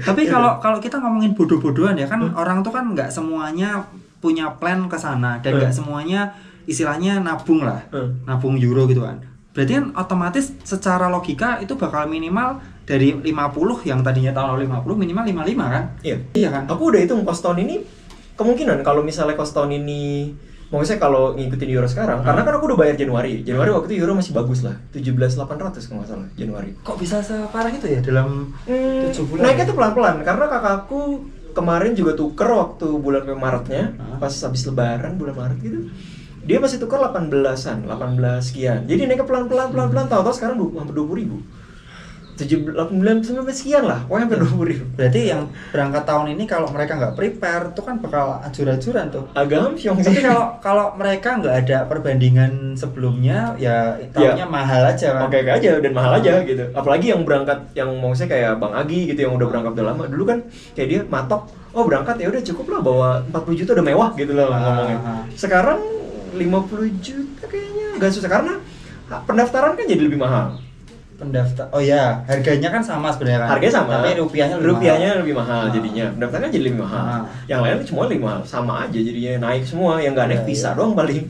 tapi kalau kita ngomongin bodoh-bodohan ya kan orang tuh kan nggak semuanya punya plan ke sana dan nggak semuanya istilahnya nabung lah. Nabung euro gitu kan. Berarti kan otomatis secara logika itu bakal minimal dari 50 yang tadinya tahun lalu 50 minimal 55 kan? Iya kan? Aku udah hitung kos tahun ini kemungkinan kalau misalnya kos tahun ini maksudnya kalau ngikutin euro sekarang karena kan aku udah bayar Januari waktu itu euro masih bagus lah 17.800 kalau nggak salah Januari. Kok bisa separah itu ya dalam 7 bulan? Naiknya tuh pelan-pelan karena kakakku kemarin juga tuker waktu bulan Maretnya pas habis lebaran bulan Maret gitu. Dia masih tukar 18 sekian. Jadi naik ke pelan-pelan, tahu-tahu sekarang hampir 20.000. 18 sekian lah, pokoknya hampir 20.000. Berarti yang berangkat tahun ini kalau mereka nggak prepare, itu kan bakal ajur-ajuran tuh. Agak hamsyong sih. Tapi kalau mereka nggak ada perbandingan sebelumnya, ya tahunnya mahal aja kan. Oke aja, dan mahal aja gitu. Apalagi yang berangkat, yang maksudnya kayak Bang Agi gitu, yang udah berangkat udah lama. Dulu kan kayak dia matok, berangkat ya udah cukup lah bawa 40 juta udah mewah gitu loh ngomongnya. Sekarang 50 juta kayaknya agak susah karena pendaftaran kan jadi lebih mahal. Harganya kan sama sebenarnya kan. Harganya sama. Tapi rupiahnya lebih mahal jadinya. Pendaftaran jadi lebih mahal. Yang lain cuma lebih mahal, sama aja jadinya naik semua. Yang nggak naik visa doang paling.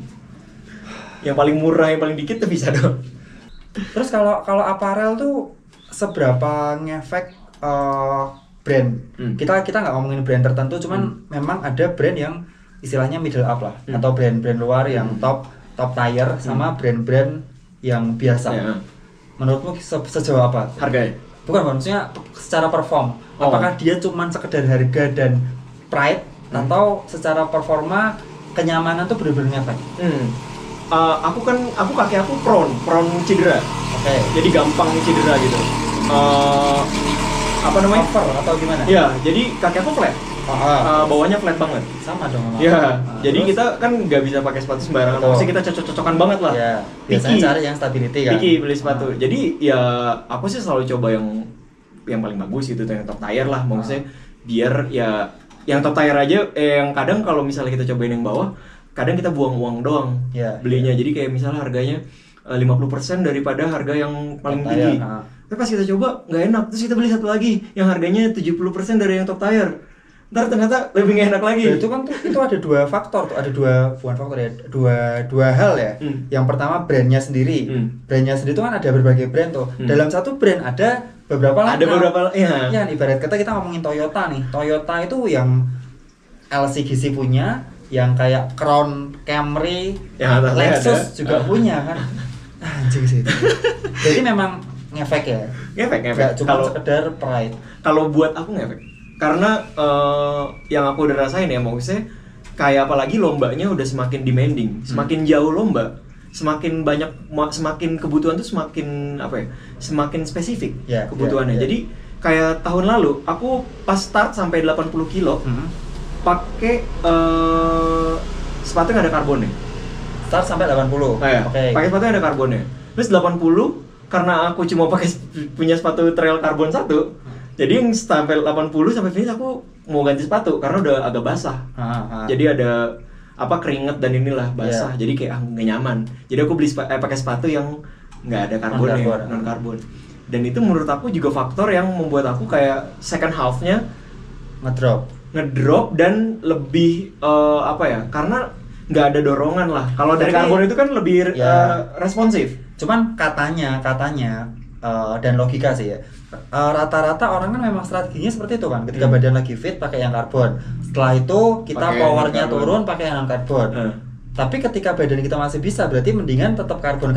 Yang paling murah, yang paling dikit tuh visa doang. Terus kalau aparel tuh seberapa ngefek brand? Kita nggak ngomongin brand tertentu, cuman memang ada brand yang istilahnya middle up lah, atau brand-brand luar yang top tier sama brand-brand yang biasa. Menurutmu sejauh apa? Harganya? Bukan, maksudnya secara perform. Apakah dia cuman sekedar harga dan pride atau secara performa kenyamanan tuh bener-bener ngefek? Aku kaki aku prone cedera. Jadi gampang cedera gitu. Apa namanya? Over atau gimana? Ya, jadi kaki aku flat. Bawahnya flat banget. Sama dong. Ya, jadi kita kan nggak bisa pakai sepatu sembarangan. Maksudnya kita cocok-cocokan banget lah. Ya, biasanya cari yang stability kan. Picky beli sepatu. Jadi ya aku sih selalu coba yang paling bagus gitu, yang top tier lah. Maksudnya biar ya yang top tier aja. Yang kadang kalau misalnya kita cobain yang bawah, kadang kita buang uang doang belinya. Jadi kayak misalnya harganya 50% daripada harga yang paling tinggi. Tapi pas kita coba nggak enak, terus kita beli satu lagi yang harganya 70% dari yang top tier. Ntar ternyata lebih nggak enak lagi. Itu kan itu ada dua faktor tuh, dua hal ya. Yang pertama brandnya sendiri. Brandnya sendiri tuh kan ada berbagai brand tuh. Dalam satu brand ada beberapa lah. Ada beberapa ya. Ibarat kata kita ngomongin Toyota nih. Toyota itu yang LCGC punya, yang kayak Crown, Camry, Lexus juga punya kan. Anjing sih itu. Jadi memang ngefek ya. Ngefek. Cuma sekedar pride. Kalau buat aku ngefek. Karena yang aku udah rasain ya, maksudnya kayak apalagi lombanya udah semakin demanding, semakin jauh lomba, semakin banyak, semakin kebutuhan tuh semakin apa ya, semakin spesifik kebutuhannya. Jadi kayak tahun lalu aku pas start sampai 80 kilo pakai sepatu yang ada karbonnya. Start sampai 80. Oke. Pakai sepatu yang ada karbonnya. Terus 80 karena aku cuma pakai punya sepatu trail karbon 1. Jadi yang sampai 80 sampai finish aku mau ganti sepatu karena udah agak basah. Jadi ada apa keringet dan inilah basah. Jadi kayak nggak nyaman. Jadi aku beli pakai sepatu yang nggak ada karbonnya, non karbon. Dan itu menurut aku juga faktor yang membuat aku kayak second half-nya ngedrop dan lebih apa ya? Karena nggak ada dorongan lah. Kalau dari karbon itu kan lebih responsif. Cuman katanya dan logika sih ya. Rata-rata orang kan memang strateginya seperti itu kan. Ketika badan lagi fit pakai yang karbon. Setelah itu kita powernya turun pakai yang karbon. Tapi ketika badan kita masih bisa, berarti mendingan tetap karbon.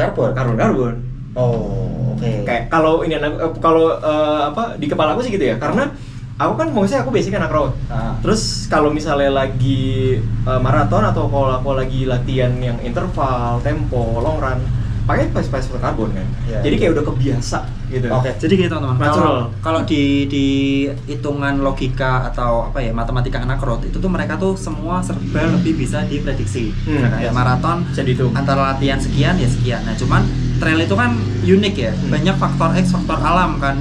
Oh, oke. Kayak kalau ini apa di kepala aku sih gitu ya. Karena aku kan maksudnya aku basic anak road. Terus kalau misalnya lagi maraton atau kalau aku lagi latihan yang interval, tempo, long run, pakai sepatu karbon kan. Jadi kayak udah kebiasa gitu. Oke, jadi gitu teman-teman. Kalau di hitungan logika atau apa ya matematika anak road itu tuh mereka tuh semua serba lebih bisa diprediksi. Kayak maraton antara latihan sekian ya sekian. Nah, cuman trail itu kan unik ya. Banyak faktor X, faktor alam kan.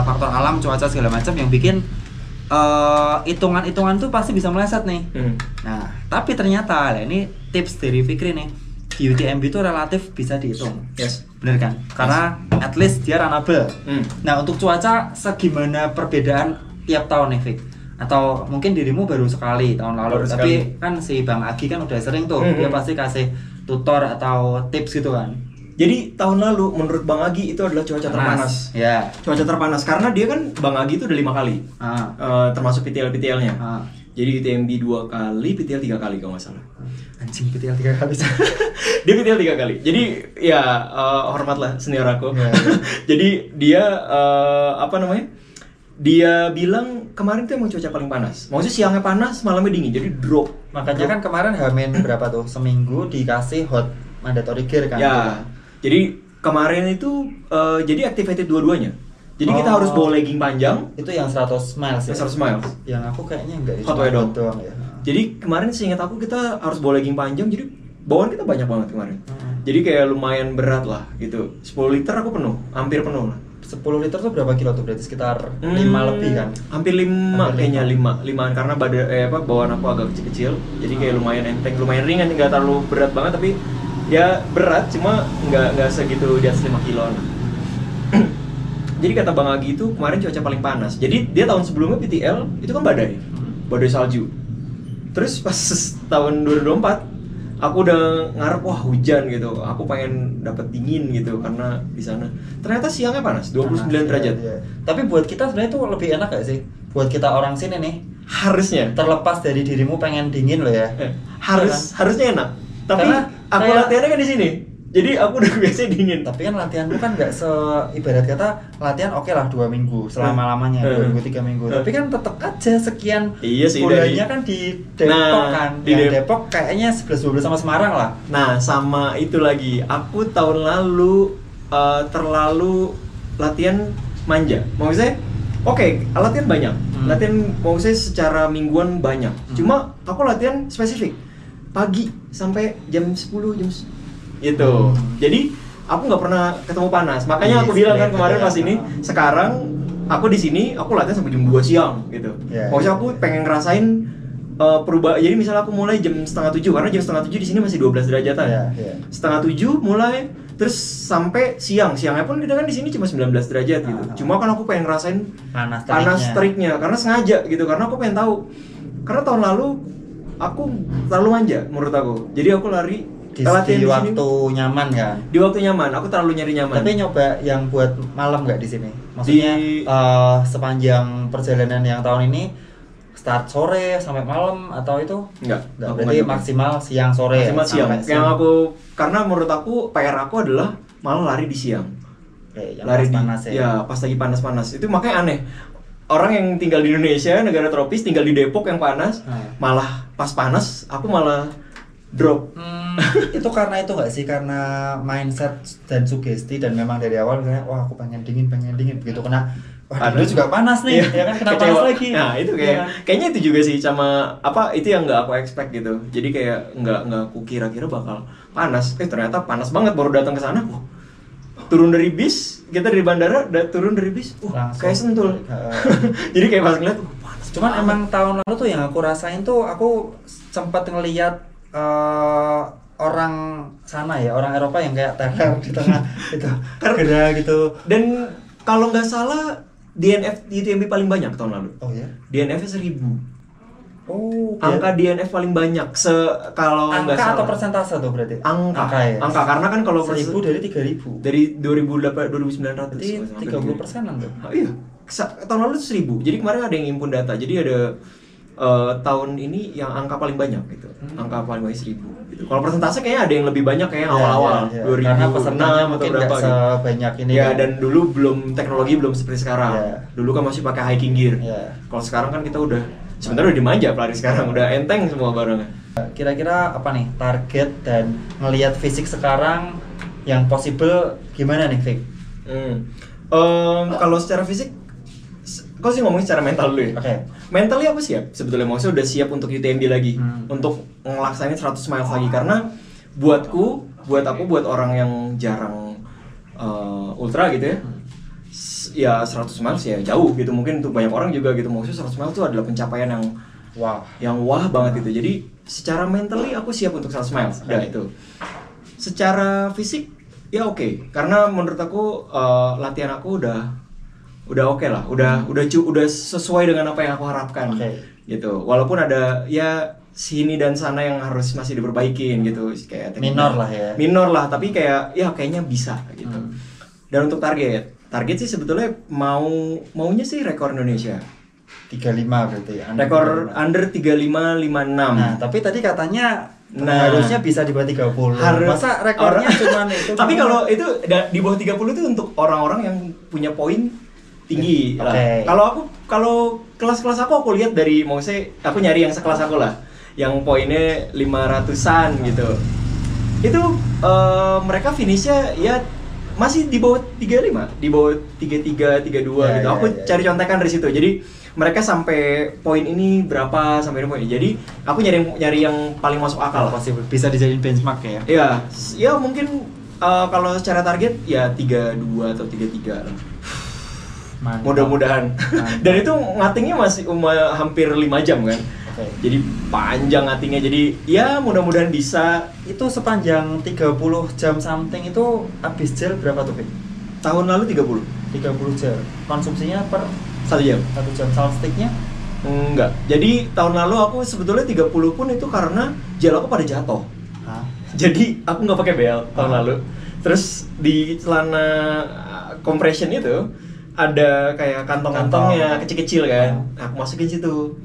Faktor alam, cuaca segala macam yang bikin hitungan-hitungan tuh pasti bisa meleset nih. Nah, tapi ternyata ini tips dari Fikri nih. Di UTMB itu relatif bisa dihitung. Bener kan? Karena at least dia runnable. Nah, untuk cuaca segimana perbedaan tiap tahun nih, Fik? Atau mungkin dirimu baru sekali tahun lalu, tapi kan si Bang Agi kan udah sering tuh. Dia pasti kasih tutor atau tips gitu kan. Jadi tahun lalu menurut Bang Agi itu adalah cuaca terpanas. Cuaca terpanas karena dia kan Bang Agi itu udah 5 kali. Termasuk PTL-PTL-nya. Jadi UTMB 2 kali, PTL 3 kali kalau nggak salah. Anjing, PTL 3 kali. Dia PTL 3 kali. Jadi ya hormatlah senior aku. Jadi dia apa namanya? Dia bilang kemarin tuh emang cuaca paling panas. Maksudnya siangnya panas, malamnya dingin. Jadi drop. Makanya kan kemarin Hamin berapa tuh? Seminggu dikasih hot mandatory gear kan. Ya. Jadi kemarin itu jadi activated dua-duanya. Jadi kita harus bawa legging panjang. Itu yang 100 miles ya? 100 miles. Yang aku kayaknya enggak. Hot wear doang ya. Jadi kemarin seingat aku kita harus bawa legging panjang. Jadi bawaan kita banyak banget kemarin. Jadi kayak lumayan berat lah gitu. 10 liter aku penuh, hampir penuh lah. 10 liter tuh berapa kilo tuh? Berarti sekitar 5 lebih kan? Hampir 5 kayaknya 5-an karena bawaan aku agak kecil-kecil. Jadi kayak lumayan enteng, lumayan ringan, enggak terlalu berat banget tapi ya berat cuma nggak segitu di atas 5 kiloan. Jadi kata Bang Agi itu kemarin cuaca paling panas. Jadi dia tahun sebelumnya PTL itu kan badai salju. Terus pas tahun 2024 aku udah ngarep wah hujan gitu. Aku pengen dapet dingin gitu karena di sana. Ternyata siangnya panas 29 derajat. Iya. Tapi buat kita sebenarnya itu lebih enak gak sih? Buat kita orang sini nih. Harusnya. Terlepas dari dirimu pengen dingin loh ya. Harusnya enak. Tapi karena aku latihannya kan di sini. Jadi aku udah biasa dingin. Tapi kan latihanmu kan nggak ibarat kata latihan oke lah 2 minggu selama-lamanya 2 minggu 3 minggu. Tapi kan tetap aja sekian bulannya kan di Depok kan. Di Depok kayaknya 11-12 sama Semarang lah. Nah sama itu lagi. Aku tahun lalu terlalu latihan manja. Maksudnya latihan banyak. Latihan maksudnya secara mingguan banyak. Cuma aku latihan spesifik. Pagi sampai jam 10 jam itu. Jadi aku nggak pernah ketemu panas. Makanya aku bilang kan kemarin pas ini. Sekarang aku di sini aku latihan sampai jam 2 siang gitu. Maksudnya aku pengen ngerasain perubahan. Jadi misalnya aku mulai jam 6:30 karena jam 6:30 di sini masih 12 derajatan. 6:30 mulai terus sampai siangnya pun kita kan di sini cuma 19 derajat gitu. Cuma kan aku pengen ngerasain panas teriknya karena sengaja gitu. Karena aku pengen tahu. Karena tahun lalu aku terlalu manja menurut aku. Jadi aku lari di waktu nyaman kan? Di waktu nyaman, aku terlalu nyari nyaman. Tapi nyoba yang buat malam nggak di sini? Maksudnya sepanjang perjalanan yang tahun ini start sore sampai malam atau itu? Enggak. Berarti maksimal siang sore. Maksimal siang. Yang aku karena menurut aku PR aku adalah malah lari di siang. Yang lari panas ya. Ya, pas lagi panas-panas. Itu makanya aneh. Orang yang tinggal di Indonesia, negara tropis, tinggal di Depok yang panas, malah pas panas aku malah drop. Itu karena itu nggak sih, karena mindset dan sugesti dan memang dari awal misalnya wah aku pengen dingin begitu kena Wah, dulu juga panas nih, ya kan kenapa panas lagi? Nah, itu kayak kan? kayaknya itu juga sih sama apa itu yang nggak aku expect gitu. Jadi kayak nggak aku kira-kira bakal panas. Ternyata panas banget baru datang ke sana. Turun dari bis, kita dari bandara turun dari bis, kayak sentul. Jadi kayak pas ngeliat, panas. Cuman emang tahun lalu tuh yang aku rasain tuh aku sempat ngeliat orang sana ya, orang Eropa yang kayak teler di tengah itu, gerah gitu. Dan kalau nggak salah DNF di UTMB paling banyak tahun lalu. Oh ya? DNF-nya 1000. Oh, angka DNF paling banyak kalau nggak salah. Angka atau persentase tuh berarti? Angka ya? Angka karena kan kalau 1000 dari 3000. Dari 2900. Jadi 30%-an tuh. Oh, iya. Tahun lalu 1000. Jadi kemarin ada yang ngimpun data. Jadi ada tahun ini yang angka paling banyak gitu. Angka paling banyak 1000 gitu. Kalau persentase kayaknya ada yang lebih banyak kayak awal-awal. 2006 Karena pesertanya atau mungkin berapa nggak gitu. sebanyak ini. Ya, kan? dan dulu teknologi belum seperti sekarang. Dulu kan masih pakai hiking gear. Kalau sekarang kan kita udah sebenarnya udah dimanja pelari sekarang, udah enteng semua barangnya. Kira-kira apa nih target dan ngelihat fisik sekarang yang possible gimana nih, Vic? Kalau secara fisik, kau sih ngomongin secara mental dulu ya. Oke. Mentally aku siap sebetulnya, maksudnya udah siap untuk UTMB lagi, untuk ngelaksanin 100 miles lagi karena buat orang yang jarang ultra gitu ya. Ya 100 miles ya jauh gitu, mungkin untuk banyak orang juga gitu, maksudnya 100 miles itu adalah pencapaian yang wah banget gitu. Jadi secara mentally aku siap untuk 100 miles. Udah itu. Secara fisik ya oke. Karena menurut aku latihan aku udah oke lah. Udah sesuai dengan apa yang aku harapkan. Gitu. Walaupun ada ya sini dan sana yang harus masih diperbaikin gitu, kayak minor lah, tapi kayak ya kayaknya bisa gitu. Dan untuk target sih sebetulnya maunya sih rekor Indonesia 35 berarti. Rekor under 3556. Nah, tapi tadi katanya harusnya bisa di bawah 30. Masa rekornya cuma itu? Tapi kalau itu di bawah 30 itu untuk orang-orang yang punya poin tinggi lah. Kalau kelas-kelas aku lihat dari maksudnya aku nyari yang sekelas aku lah, yang poinnya 500-an gitu. Itu mereka finishnya ya masih di bawah 35, di bawah 33, 32 gitu. Aku cari contekan dari situ. Jadi mereka sampai poin ini berapa sampai ini poin. Jadi aku nyari yang paling masuk akal. Pasti bisa dijadiin benchmark ya. Iya, ya mungkin kalau secara target ya 32 atau 33 lah. Mudah-mudahan. Dan itu ngatingnya masih hampir 5 jam kan. Jadi panjang ngatingnya, jadi ya mudah-mudahan bisa. Itu sepanjang 30 jam something itu habis gel berapa tuh, Vic? Tahun lalu 30 gel. Konsumsinya per 1 jam. 1 jam salt sticknya? Enggak. Jadi tahun lalu aku sebetulnya 30 pun itu karena gel aku pada jatuh. Jadi aku nggak pakai belt tahun lalu. Terus di celana compression itu ada kayak kantong-kantongnya kecil-kecil kan. Aku masukin situ.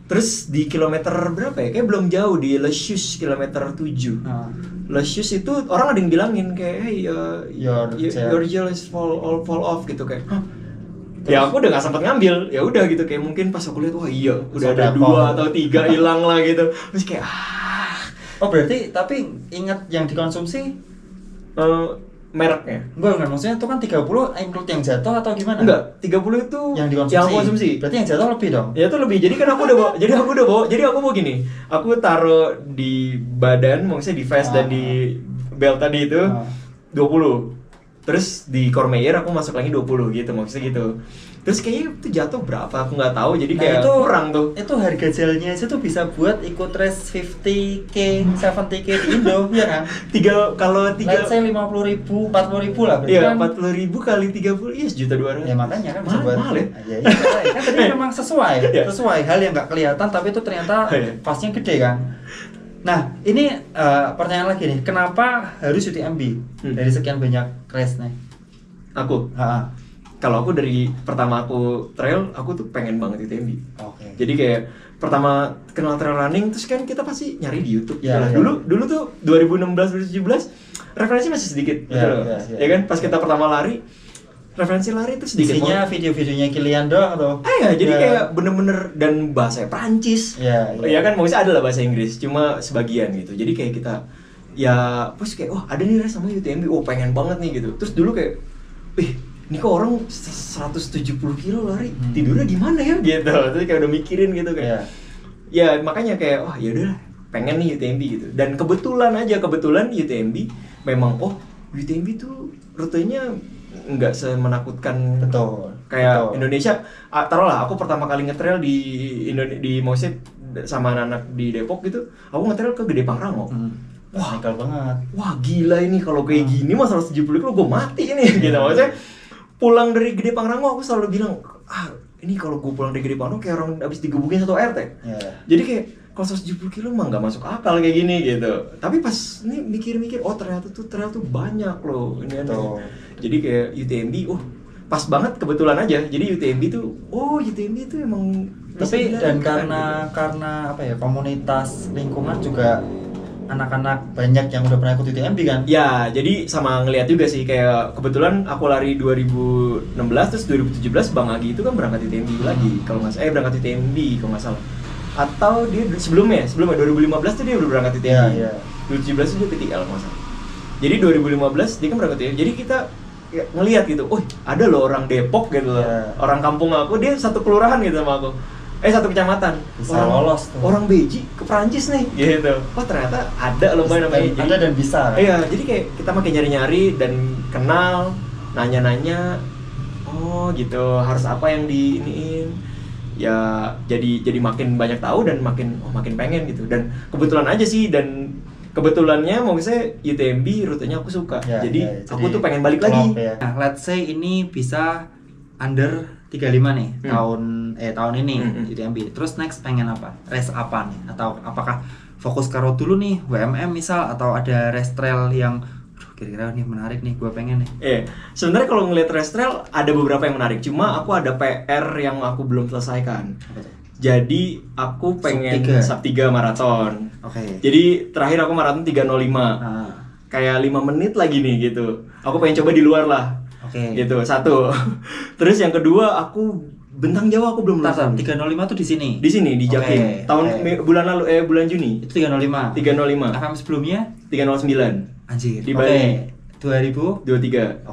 Terus di kilometer berapa ya? Kayak belum jauh di Les Chus kilometer 7. Les Chus itu orang ada yang bilangin kayak hey your gel is fall off gitu kayak. Ya aku udah gak sempet ngambil. Ya udah gitu kayak mungkin pas aku lihat wah iya udah ada 2 atau 3 hilang lah gitu. Terus kayak Oh berarti tapi ingat yang dikonsumsi mereknya? Enggak, maksudnya itu kan 30 include yang jatuh atau gimana? Enggak, 30 itu yang dikonsumsi. Berarti yang jatuh lebih dong? Ya itu lebih, jadi kan aku udah bawa, jadi aku mau gini, aku taruh di badan, maksudnya di vest dan di belt tadi itu 20. Terus di core meyer aku masuk lagi 20 gitu, maksudnya gitu. Terus kayaknya itu jatuh berapa, aku nggak tahu, jadi kayak itu, kurang tuh. Itu harga gelnya itu tuh bisa buat ikut race 50k, 70k di Indo, ya kan? Let's say 50.000, 40.000 lah berarti iya, kan? 40.000 kali 30, iya 1.200.000. Ya makanya kan bisa buat mahal ya? Iya, kan tadi memang sesuai hal yang nggak kelihatan, tapi itu ternyata pasnya gede kan? Nah, ini pertanyaan lagi nih, kenapa harus UTMB dari sekian banyak race nih? Aku? Kalau aku dari pertama aku trail, aku tuh pengen banget UTMB. Jadi kayak pertama kenal trail running, terus kan kita pasti nyari di YouTube. Dulu tuh 2016-2017 referensi masih sedikit, ya kan? Pas kita pertama lari, referensi lari itu sedikit. Isinya video-videonya Kilian doang atau? Jadi kayak bener-bener dan bahasa Prancis. Ya kan, maksudnya ada lah bahasa Inggris, cuma sebagian gitu. Jadi kayak kita ya, terus kayak ada nih race sama UTMB, pengen banget nih gitu. Terus dulu kayak, ini kok orang 170 kilo lari, tidurnya gimana ya gitu. Terus kayak udah mikirin gitu kayak. Ya makanya kayak wah ya udah pengen nih UTMB gitu. Dan kebetulan UTMB memang UTMB tuh rutenya nggak semenakutkan. Betul. Kayak Indonesia, taruhlah aku pertama kali ngetrail di maksudnya sama anak-anak di Depok gitu, aku ngetrail ke Gede Pangrango. Wah, nekal banget. Wah gila ini kalau kayak gini mah 170 kilo gue mati ini gitu. Maksudnya pulang dari Gede Pangrango aku selalu bilang, ini kalau gue pulang dari Gede Pangrango kayak orang abis digebukin 1 RT. Jadi kayak kalau 170 kilo mah nggak masuk akal kayak gini gitu. Tapi pas ini mikir-mikir, ternyata tuh trail tuh banyak loh ini ada. Jadi kayak UTMB, pas banget kebetulan aja. Jadi UTMB tuh, UTMB tuh emang. Tapi dan karena apa ya, komunitas lingkungan juga anak-anak banyak yang udah pernah ikut UTMB kan? Ya, jadi sama ngeliat juga sih kayak kebetulan aku lari 2016 terus 2017 Bang Agi itu kan berangkat UTMB lagi kalau nggak salah, berangkat UTMB kalau nggak salah. Atau dia sebelumnya 2015 tuh dia udah berangkat UTMB. 2017 tuh dia PTL kalau nggak salah. Jadi 2015 dia kan berangkat UTMB. Jadi kita ngelihat gitu, ada loh orang Depok gitu loh. Orang kampung aku dia satu kelurahan gitu sama aku. Satu kecamatan. Bisa lolos tuh. Orang Beji ke Perancis nih gitu. Ternyata ada lomba namanya. Ada dan bisa kan? Iya, jadi kayak kita makin nyari-nyari dan kenal, nanya-nanya. Gitu, harus apa yang diiniin. Ya jadi makin banyak tahu dan makin pengen gitu. Dan kebetulan aja sih, dan kebetulannya mau saya UTMB rutenya aku suka. Jadi aku tuh pengen balik lagi. Nah, let's say ini bisa under 35 nih tahun ini UTMB. Terus next pengen apa? Race apa nih? Atau apakah fokus ke road dulu nih, WMM misal, atau ada race trail yang kira-kira nih menarik nih, gue pengen nih. Sebenarnya kalau ngeliat race trail ada beberapa yang menarik. Cuma aku ada PR yang aku belum selesaikan. Jadi aku pengen sub 3 maraton. Jadi terakhir aku maraton 3:05. Kayak 5 menit lagi nih gitu. Aku pengen coba di luar lah. Gitu, satu. Terus yang kedua aku bentang Jawa aku belum lulus. 3:05 tuh di sini. Di sini di Jakim. Bulan lalu bulan Juni. Itu 3:05. 3:05. FM sebelumnya 3:09. Anjir. Di Bali. 2023.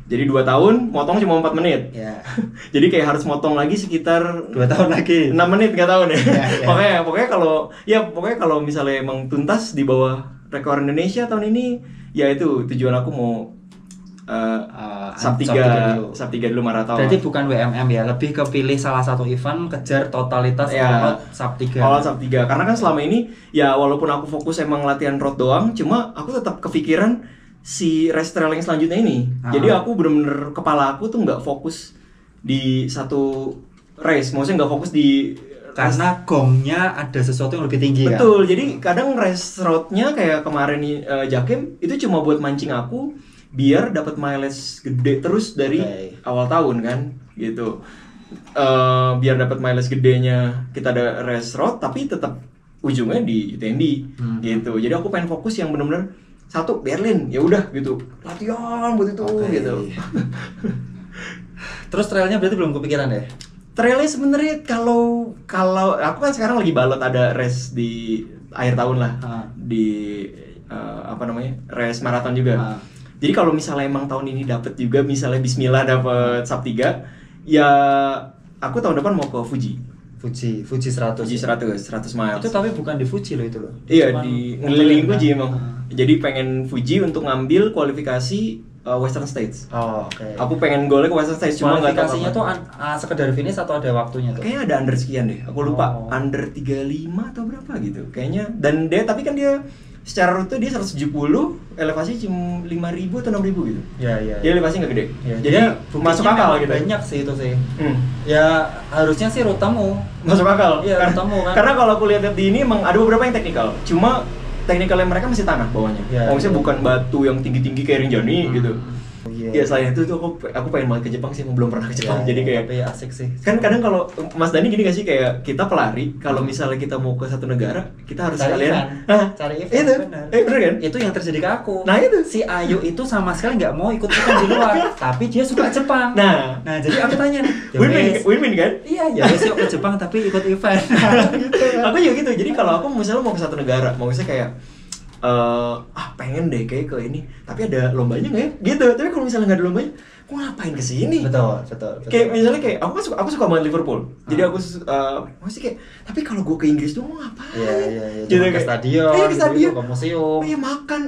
Jadi 2 tahun, motong cuma 4 menit. Jadi kayak harus motong lagi sekitar 2 tahun lagi. 6 menit, 3 tahun ya. Pokoknya kalau misalnya emang tuntas di bawah rekor Indonesia tahun ini, ya itu tujuan aku mau sub 3 dulu maraton. Berarti bukan WMM ya, lebih kepilih salah satu event, kejar totalitas all-out sub 3. All-out sub 3. Karena kan selama ini ya walaupun aku fokus emang latihan road doang, cuma aku tetap kepikiran si race trail yang selanjutnya ini. Jadi aku bener-bener, kepala aku tuh nggak fokus di satu race, maksudnya nggak fokus di, karena gongnya ada sesuatu yang lebih tinggi. Betul, kan? Jadi kadang race roadnya kayak kemarin Jakim itu cuma buat mancing aku biar dapat mileage gede terus dari awal tahun kan gitu. Biar dapat mileage gedenya kita ada race road tapi tetap ujungnya di UTMB gitu. Jadi aku pengen fokus yang benar-benar satu Berlin, ya udah gitu, latihan buat itu gitu. Terus trailnya berarti belum kepikiran deh? Trailnya sebenarnya kalau aku kan sekarang lagi balot ada race di akhir tahun lah, di race maraton juga. Jadi kalau misalnya emang tahun ini dapet juga, misalnya Bismillah dapet sub 3, ya aku tahun depan mau ke Fuji 100 miles. Itu tapi bukan di Fuji loh itu loh. Iya, di ngeliling Fuji emang. Jadi pengen Fuji untuk ngambil kualifikasi Western States. Aku pengen golnya ke Western States, cuma nggak tahu. Kualifikasinya tuh sekedar finish atau ada waktunya tuh? Kayaknya ada under sekian deh. Aku lupa. Under 35 atau berapa gitu. Kayaknya. Dan dia tapi kan dia secara rute dia 170, elevasi cuma 5.000 atau 6.000 gitu. Iya. Dia elevasi nggak gede. Jadi masuk akal gitu. Banyak sih itu sih. Ya harusnya sih rutemu masuk akal. Iya, rutemu kan. Karena kalau aku lihat di ini emang ada beberapa yang teknikal. Cuma teknikalnya mereka masih tanah bawahnya. Maksudnya bukan batu yang tinggi-tinggi kayak Rinjani gitu. Ya selain itu tuh aku pengen banget ke Jepang sih, belum pernah ke Jepang. Jadi kayak tapi asik sih. Kan kadang kalau Mas Dani gini gak sih, kayak kita pelari kalau misalnya kita mau ke satu negara, kita harus cari event. itu bener kan? Itu yang terjadi ke aku. Nah itu si Ayu itu sama sekali nggak mau ikut event di luar, tapi dia suka Jepang. Nah jadi aku tanya nih, win-win kan? Iya, ya wes yuk ke Jepang tapi ikut event. Aku juga gitu. Jadi kalau aku misalnya mau ke satu negara, mau misalnya kayak pengen deh kayak ke ini, tapi ada lombanya nggak ya? Gitu. Tapi kalau misalnya nggak ada lombanya, aku ngapain kesini? Betul. Kayak misalnya kayak aku suka banget Liverpool. Jadi aku masih kayak tapi kalau gue ke Inggris tuh mau ngapain? Iya. Gitu, Ke kayak, stadion, ke stadion, ke museum. iya makan.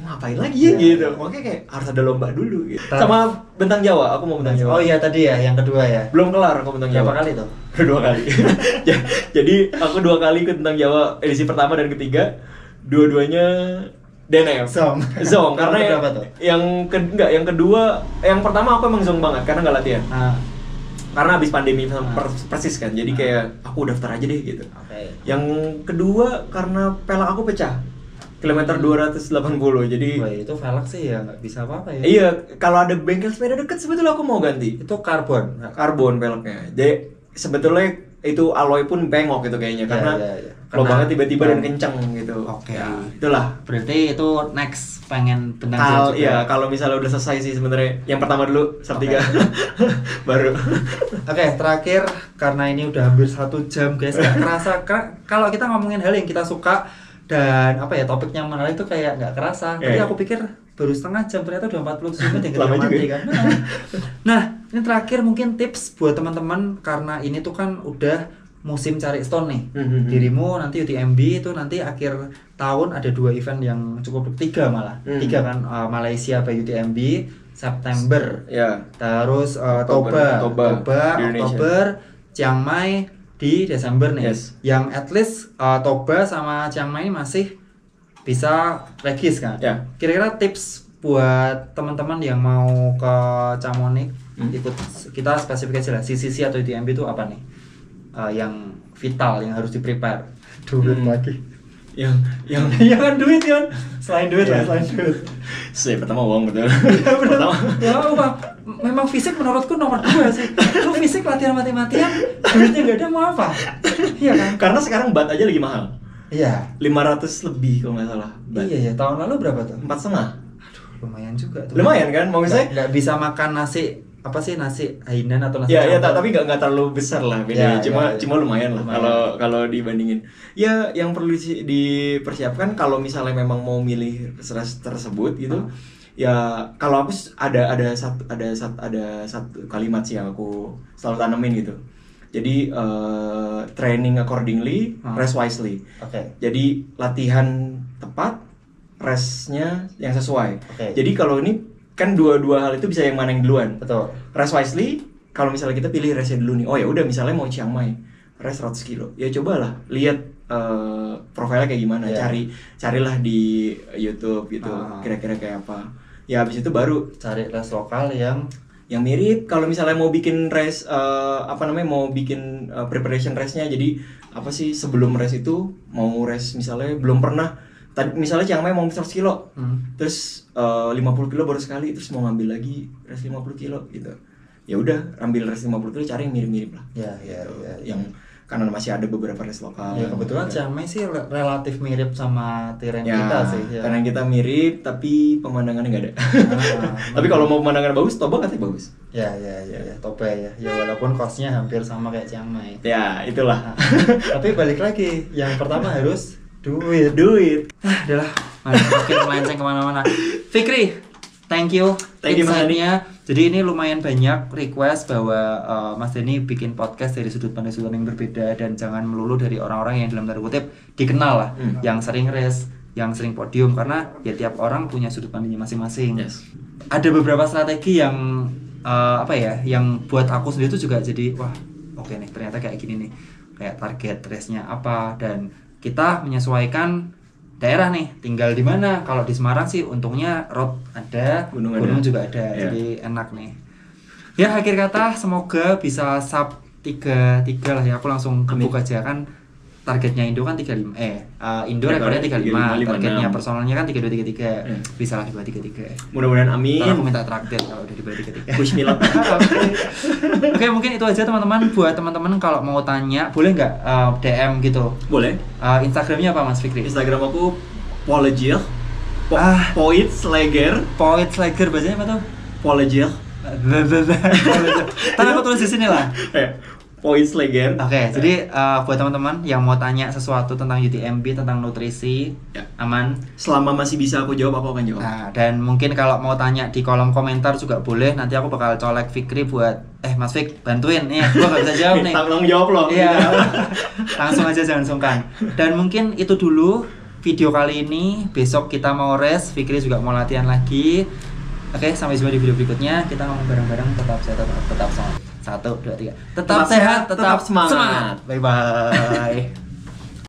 Mau ngapain lagi ya gitu. Makanya kayak harus ada lomba dulu gitu. Sama Bentang Jawa, aku mau Bentang Jawa. Oh iya tadi ya, yang kedua ya. Belum kelar aku Bentang Jawa. Berapa kali tuh? 2 kali. Jadi aku 2 kali ikut Bentang Jawa edisi pertama dan ketiga. Dua-duanya DNF. Zong karena yang kedua, yang pertama aku emang zong banget karena nggak latihan. Karena habis pandemi persis kan, jadi kayak aku daftar aja deh gitu. Yang kedua karena pelak aku pecah kilometer 280, jadi itu velg sih ya nggak bisa apa-apa ya. Iya, kalau ada bengkel sepeda deket sebetulnya aku mau ganti. Itu karbon peleknya. Jadi sebetulnya itu alloy pun bengok gitu kayaknya karena lubangnya tiba-tiba dan kencang gitu. Ya, itulah. Berarti itu next pengen Bentang Jawa juga. Iya, kalau misalnya udah selesai sih sebenarnya. Yang pertama dulu, sub 3 baru. Oke, terakhir karena ini udah hampir 1 jam guys, nggak kerasa kalau kita ngomongin hal yang kita suka dan apa ya topiknya menarik tuh kayak nggak kerasa. Tapi aku pikir baru setengah jam, ternyata udah 47 menit yang kita mati kan. Nah, ini terakhir mungkin tips buat teman-teman karena ini tuh kan udah musim cari stone nih. Dirimu nanti UTMB itu nanti akhir tahun ada 2 event yang cukup 3 malah. 3 kan Malaysia by UTMB September. Terus Toba Oktober, Chiang Mai di Desember nih. Yang at least Toba sama Chiang Mai masih bisa regis kan. Kira-kira tips buat teman-teman yang mau ke Chamonix ikut kita spesifikasi lah CCC atau UTMB itu apa nih? Yang vital yang harus di-prepare. Duit lagi. Yang ya kan duit kan. Selain duit. Pertama uang betul. Pertama. Ya uang. Memang fisik menurutku nomor 2 sih. Lu fisik latihan mati-matian, duitnya enggak ada mau apa? Iya kan? Karena sekarang bat aja lagi mahal. Iya. 500 lebih kalau nggak salah. Iya. Tahun lalu berapa tuh? 4,5. Aduh, lumayan juga tuh. Lumayan kan? Mau misalnya nggak bisa makan nasi apa sih nasi Hainan atau nasi tapi nggak terlalu besar lah bedanya. Cuma lumayan lah kalau dibandingin. Ya yang perlu dipersiapkan kalau misalnya memang mau milih res tersebut gitu. Ya kalau aku ada satu kalimat sih yang aku selalu tanemin gitu. Jadi training accordingly, rest wisely. Jadi latihan tepat, restnya yang sesuai. Jadi kalau ini kan dua hal itu bisa yang mana yang duluan. Betul. Rest wisely, kalau misalnya kita pilih restnya dulu nih. Oh ya udah misalnya mau Chiang Mai, rest 100 kilo. Ya cobalah lihat profilnya kayak gimana. Carilah di YouTube gitu. Kira-kira kayak apa. Ya habis itu baru cari rest lokal yang mirip. Kalau misalnya mau bikin rest mau bikin preparation restnya. Jadi apa sih sebelum rest itu mau rest misalnya belum pernah. Tadi misalnya Chiang Mai mau 100 kilo, terus 50 kilo baru sekali, terus mau ngambil lagi rest 50 kilo gitu. Ya udah, ambil rest 50 kilo, cari yang mirip-mirip lah. Ya. Yang karena masih ada beberapa rest lokal. Ya kebetulan Chiang Mai sih relatif mirip sama terrain kita sih. Karena kita mirip, tapi pemandangannya nggak ada. Tapi kalau mau pemandangan bagus, Toba katanya bagus. Ya, Toba ya. Ya walaupun costnya hampir sama kayak Chiang Mai. Ya itulah. Tapi balik lagi, yang pertama harus duit. Adalah makin melenceng kemana-mana. Fikri, thank you insight-nya. Jadi ini lumayan banyak request bahwa Mas Denny bikin podcast dari sudut pandang yang berbeda dan jangan melulu dari orang-orang yang dalam tanda kutip dikenal lah, yang sering race, yang sering podium, karena ya tiap orang punya sudut pandangnya masing-masing. Ada beberapa strategi yang yang buat aku sendiri itu juga jadi oke nih ternyata kayak gini nih, kayak target race-nya apa, dan kita menyesuaikan daerah nih, tinggal di mana. Kalau di Semarang sih untungnya road ada, gunung juga ada, jadi enak nih. Ya akhir kata semoga bisa sub 33 lah ya. Aku langsung gebuk aja kan. Targetnya Indo kan 35. Indo rekornya 35. Targetnya personalnya kan 3233. Bisa lah di bawah 33. Mudah-mudahan amin. Ntar aku minta traktir kalau udah di bawah 33. Push me up. Oke, mungkin itu aja teman-teman. Buat teman-teman kalau mau tanya, boleh nggak DM gitu? Boleh. Instagramnya apa Mas Fikri? Instagram aku Polejil. Poet Slager bacanya apa tuh? Polejil. Ntar aku tulis di sini lah. Points legend. Oke, jadi buat teman-teman yang mau tanya sesuatu tentang UTMB, tentang nutrisi, Ya. aman. Selama masih bisa aku jawab, aku akan jawab. Nah, dan mungkin kalau mau tanya di kolom komentar juga boleh. Nanti aku bakal colek Fikri buat Mas Fik bantuin nih. Gua gak bisa jawab nih. Tanggung jawab loh. Iya. Langsung aja jangan sungkan. Dan mungkin itu dulu video kali ini. Besok kita mau rest, Fikri juga mau latihan lagi. Oke, sampai jumpa di video berikutnya. Kita ngomong bareng-bareng. Tetap sehat, tetap semangat. 1, 2, 3. Tetap sehat, tetap semangat. Bye bye.